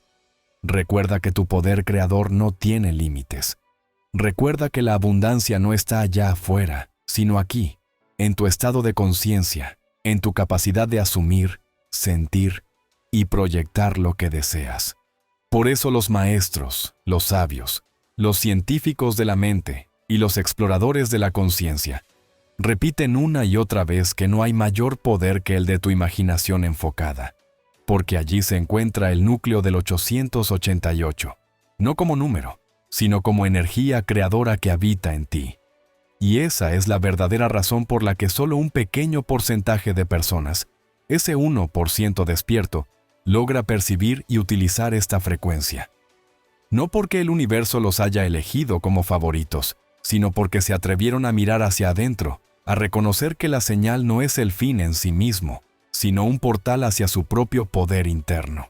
Recuerda que tu poder creador no tiene límites. Recuerda que la abundancia no está allá afuera, sino aquí, en tu estado de conciencia, en tu capacidad de asumir, sentir y proyectar lo que deseas. Por eso los maestros, los sabios, los científicos de la mente y los exploradores de la conciencia repiten una y otra vez que no hay mayor poder que el de tu imaginación enfocada, porque allí se encuentra el núcleo del 888, no como número, sino como energía creadora que habita en ti. Y esa es la verdadera razón por la que solo un pequeño porcentaje de personas, ese 1% despierto, logra percibir y utilizar esta frecuencia. No porque el universo los haya elegido como favoritos, sino porque se atrevieron a mirar hacia adentro, a reconocer que la señal no es el fin en sí mismo, sino un portal hacia su propio poder interno.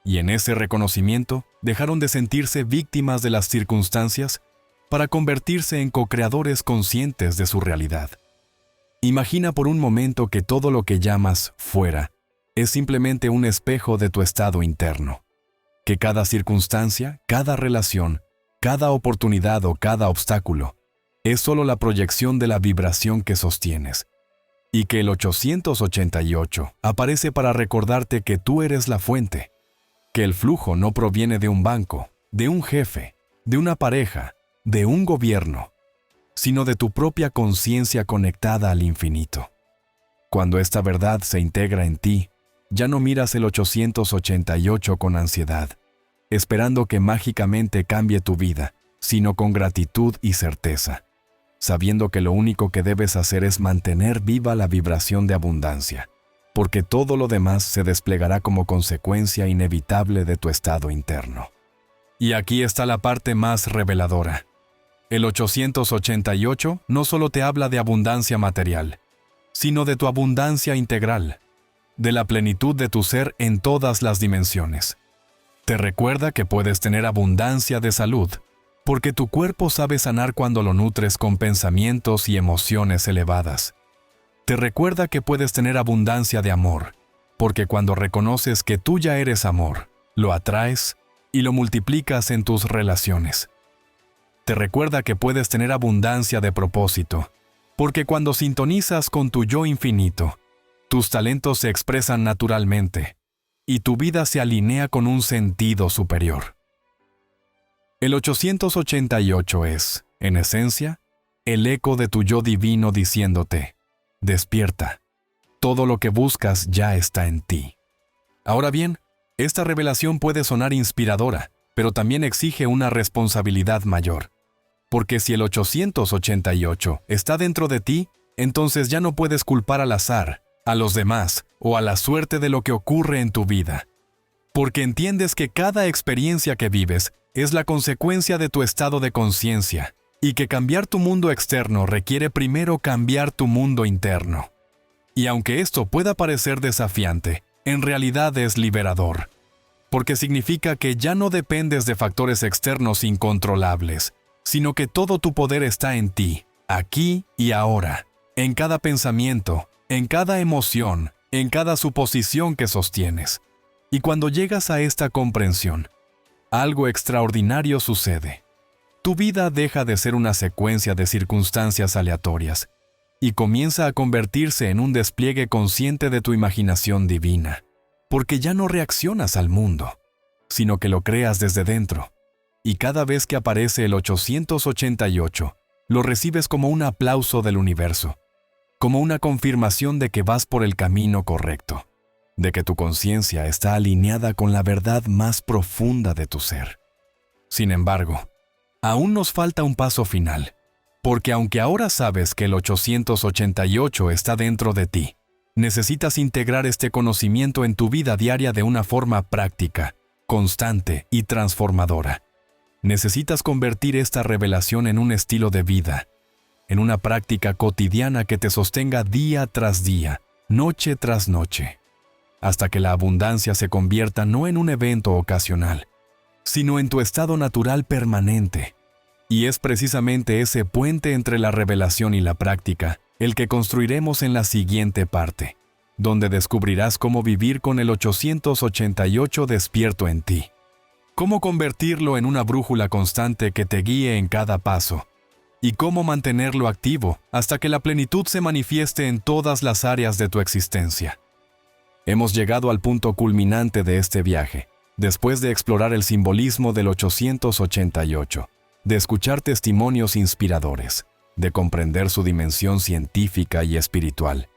Y en ese reconocimiento dejaron de sentirse víctimas de las circunstancias para convertirse en co-creadores conscientes de su realidad. Imagina por un momento que todo lo que llamas fuera es simplemente un espejo de tu estado interno, que cada circunstancia, cada relación, cada oportunidad o cada obstáculo es solo la proyección de la vibración que sostienes, y que el 888 aparece para recordarte que tú eres la fuente, que el flujo no proviene de un banco, de un jefe, de una pareja, de un gobierno, sino de tu propia conciencia conectada al infinito. Cuando esta verdad se integra en ti, ya no miras el 888 con ansiedad, esperando que mágicamente cambie tu vida, sino con gratitud y certeza, sabiendo que lo único que debes hacer es mantener viva la vibración de abundancia, porque todo lo demás se desplegará como consecuencia inevitable de tu estado interno. Y aquí está la parte más reveladora. El 888 no solo te habla de abundancia material, sino de tu abundancia integral, de la plenitud de tu ser en todas las dimensiones. Te recuerda que puedes tener abundancia de salud, porque tu cuerpo sabe sanar cuando lo nutres con pensamientos y emociones elevadas. Te recuerda que puedes tener abundancia de amor, porque cuando reconoces que tú ya eres amor, lo atraes y lo multiplicas en tus relaciones. Te recuerda que puedes tener abundancia de propósito, porque cuando sintonizas con tu yo infinito, tus talentos se expresan naturalmente y tu vida se alinea con un sentido superior. El 888 es, en esencia, el eco de tu yo divino diciéndote, despierta, todo lo que buscas ya está en ti. Ahora bien, esta revelación puede sonar inspiradora, pero también exige una responsabilidad mayor. Porque si el 888 está dentro de ti, entonces ya no puedes culpar al azar, a los demás o a la suerte de lo que ocurre en tu vida. Porque entiendes que cada experiencia que vives es la consecuencia de tu estado de conciencia y que cambiar tu mundo externo requiere primero cambiar tu mundo interno. Y aunque esto pueda parecer desafiante, en realidad es liberador, porque significa que ya no dependes de factores externos incontrolables, sino que todo tu poder está en ti, aquí y ahora, en cada pensamiento, en cada emoción, en cada suposición que sostienes. Y cuando llegas a esta comprensión, algo extraordinario sucede. Tu vida deja de ser una secuencia de circunstancias aleatorias y comienza a convertirse en un despliegue consciente de tu imaginación divina, porque ya no reaccionas al mundo, sino que lo creas desde dentro. Y cada vez que aparece el 888, lo recibes como un aplauso del universo, como una confirmación de que vas por el camino correcto, de que tu conciencia está alineada con la verdad más profunda de tu ser. Sin embargo, aún nos falta un paso final, porque aunque ahora sabes que el 888 está dentro de ti, necesitas integrar este conocimiento en tu vida diaria de una forma práctica, constante y transformadora. Necesitas convertir esta revelación en un estilo de vida, en una práctica cotidiana que te sostenga día tras día, noche tras noche, hasta que la abundancia se convierta no en un evento ocasional, sino en tu estado natural permanente. Y es precisamente ese puente entre la revelación y la práctica el que construiremos en la siguiente parte, donde descubrirás cómo vivir con el 888 despierto en ti, cómo convertirlo en una brújula constante que te guíe en cada paso, y cómo mantenerlo activo hasta que la plenitud se manifieste en todas las áreas de tu existencia. Hemos llegado al punto culminante de este viaje, después de explorar el simbolismo del 888, de escuchar testimonios inspiradores, de comprender su dimensión científica y espiritual,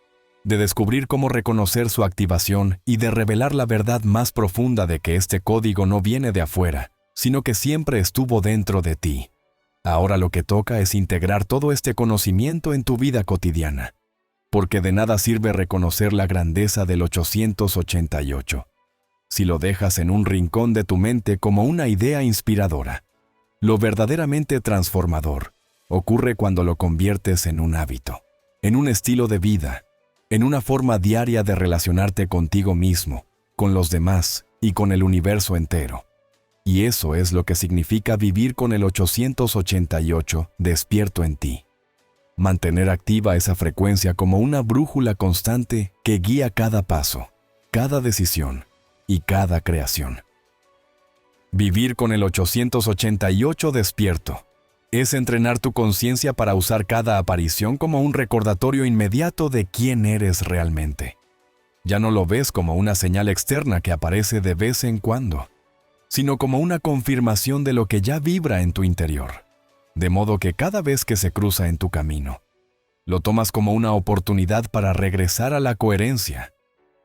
de descubrir cómo reconocer su activación y de revelar la verdad más profunda de que este código no viene de afuera, sino que siempre estuvo dentro de ti. Ahora lo que toca es integrar todo este conocimiento en tu vida cotidiana, porque de nada sirve reconocer la grandeza del 888 si lo dejas en un rincón de tu mente como una idea inspiradora. Lo verdaderamente transformador ocurre cuando lo conviertes en un hábito, en un estilo de vida, en una forma diaria de relacionarte contigo mismo, con los demás y con el universo entero. Y eso es lo que significa vivir con el 888 despierto en ti. Mantener activa esa frecuencia como una brújula constante que guía cada paso, cada decisión y cada creación. Vivir con el 888 despierto es entrenar tu conciencia para usar cada aparición como un recordatorio inmediato de quién eres realmente. Ya no lo ves como una señal externa que aparece de vez en cuando, sino como una confirmación de lo que ya vibra en tu interior. De modo que cada vez que se cruza en tu camino, lo tomas como una oportunidad para regresar a la coherencia.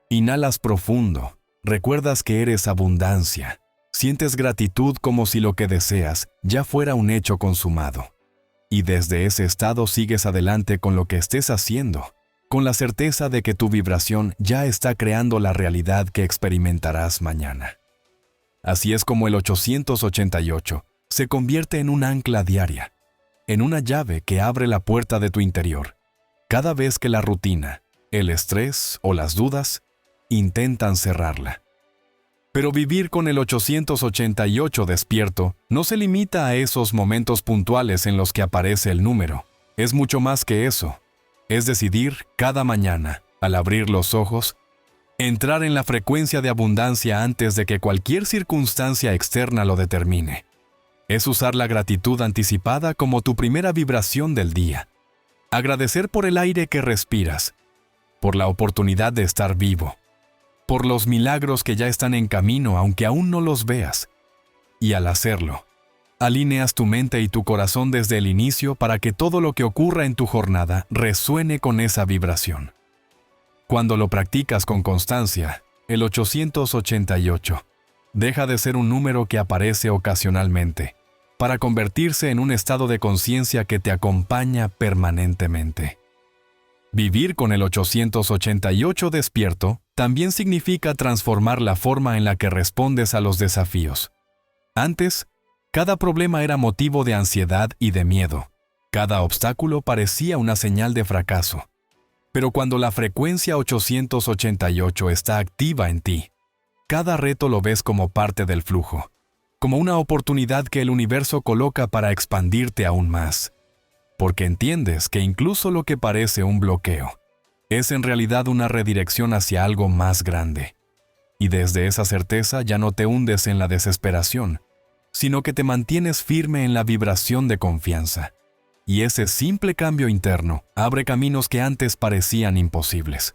Inhalas profundo, recuerdas que eres abundancia, sientes gratitud como si lo que deseas ya fuera un hecho consumado. Y desde ese estado sigues adelante con lo que estés haciendo, con la certeza de que tu vibración ya está creando la realidad que experimentarás mañana. Así es como el 888 se convierte en un ancla diaria, en una llave que abre la puerta de tu interior, cada vez que la rutina, el estrés o las dudas intentan cerrarla. Pero vivir con el 888 despierto no se limita a esos momentos puntuales en los que aparece el número. Es mucho más que eso. Es decidir cada mañana, al abrir los ojos, entrar en la frecuencia de abundancia antes de que cualquier circunstancia externa lo determine. Es usar la gratitud anticipada como tu primera vibración del día. Agradecer por el aire que respiras, por la oportunidad de estar vivo, por los milagros que ya están en camino aunque aún no los veas. Y al hacerlo, Alineas tu mente y tu corazón desde el inicio para que todo lo que ocurra en tu jornada resuene con esa vibración. Cuando lo practicas con constancia, el 888 deja de ser un número que aparece ocasionalmente, para convertirse en un estado de conciencia que te acompaña permanentemente. Vivir con el 888 despierto también significa transformar la forma en la que respondes a los desafíos. Antes, cada problema era motivo de ansiedad y de miedo. Cada obstáculo parecía una señal de fracaso. Pero cuando la frecuencia 888 está activa en ti, cada reto lo ves como parte del flujo, como una oportunidad que el universo coloca para expandirte aún más. Porque entiendes que incluso lo que parece un bloqueo es en realidad una redirección hacia algo más grande. Y desde esa certeza ya no te hundes en la desesperación, sino que te mantienes firme en la vibración de confianza. Y ese simple cambio interno abre caminos que antes parecían imposibles.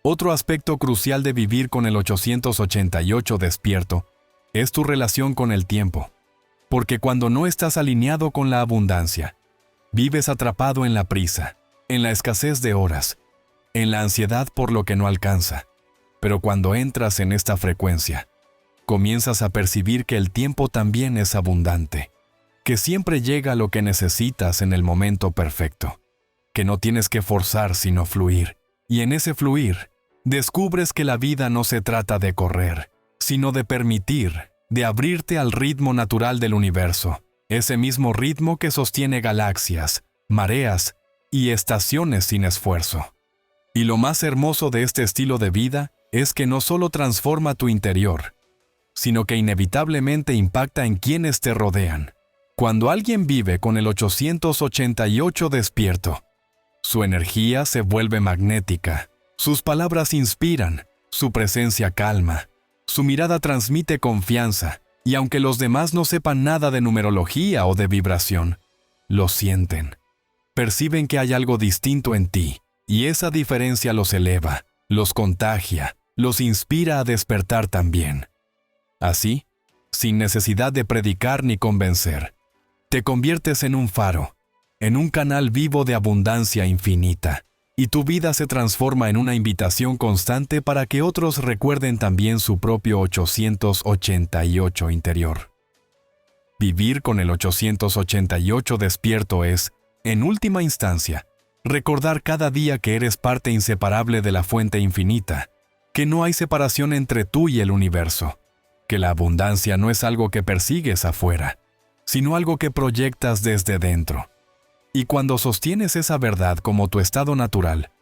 Otro aspecto crucial de vivir con el 888 despierto es tu relación con el tiempo. Porque cuando no estás alineado con la abundancia, vives atrapado en la prisa, en la escasez de horas, en la ansiedad por lo que no alcanza. Pero cuando entras en esta frecuencia, comienzas a percibir que el tiempo también es abundante, que siempre llega lo que necesitas en el momento perfecto, que no tienes que forzar sino fluir, y en ese fluir, descubres que la vida no se trata de correr, sino de permitir, de abrirte al ritmo natural del universo, ese mismo ritmo que sostiene galaxias, mareas y estaciones sin esfuerzo. Y lo más hermoso de este estilo de vida es que no solo transforma tu interior, sino que inevitablemente impacta en quienes te rodean. Cuando alguien vive con el 888 despierto, su energía se vuelve magnética, sus palabras inspiran, su presencia calma, su mirada transmite confianza, y aunque los demás no sepan nada de numerología o de vibración, lo sienten. Perciben que hay algo distinto en ti, y esa diferencia los eleva, los contagia, los inspira a despertar también. Así, sin necesidad de predicar ni convencer, te conviertes en un faro, en un canal vivo de abundancia infinita, y tu vida se transforma en una invitación constante para que otros recuerden también su propio 888 interior. Vivir con el 888 despierto es, en última instancia, recordar cada día que eres parte inseparable de la fuente infinita, que no hay separación entre tú y el universo, que la abundancia no es algo que persigues afuera, sino algo que proyectas desde dentro. Y cuando sostienes esa verdad como tu estado natural,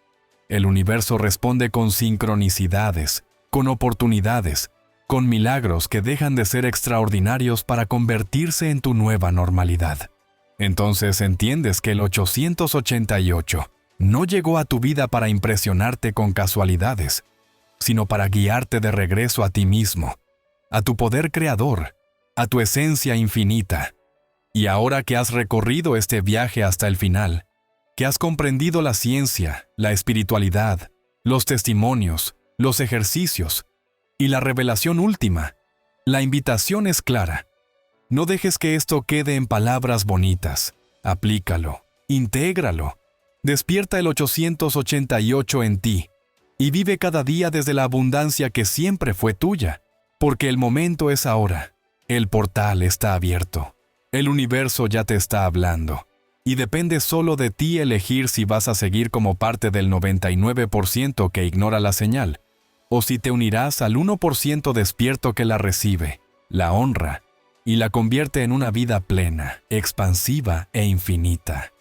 el universo responde con sincronicidades, con oportunidades, con milagros que dejan de ser extraordinarios para convertirse en tu nueva normalidad. Entonces entiendes que el 888 no llegó a tu vida para impresionarte con casualidades, sino para guiarte de regreso a ti mismo, a tu poder creador, a tu esencia infinita. Y ahora que has recorrido este viaje hasta el final, que has comprendido la ciencia, la espiritualidad, los testimonios, los ejercicios y la revelación última, la invitación es clara. No dejes que esto quede en palabras bonitas. Aplícalo, intégralo. Despierta el 888 en ti y vive cada día desde la abundancia que siempre fue tuya, porque el momento es ahora. El portal está abierto. El universo ya te está hablando, y depende solo de ti elegir si vas a seguir como parte del 99% que ignora la señal, o si te unirás al 1% despierto que la recibe, la honra, y la convierte en una vida plena, expansiva e infinita.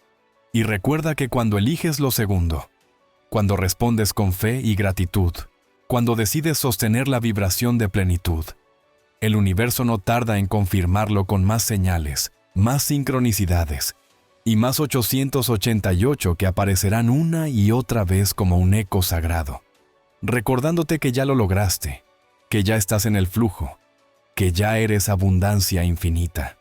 Y recuerda que cuando eliges lo segundo, cuando respondes con fe y gratitud, cuando decides sostener la vibración de plenitud, el universo no tarda en confirmarlo con más señales, más sincronicidades y más 888 que aparecerán una y otra vez como un eco sagrado, recordándote que ya lo lograste, que ya estás en el flujo, que ya eres abundancia infinita.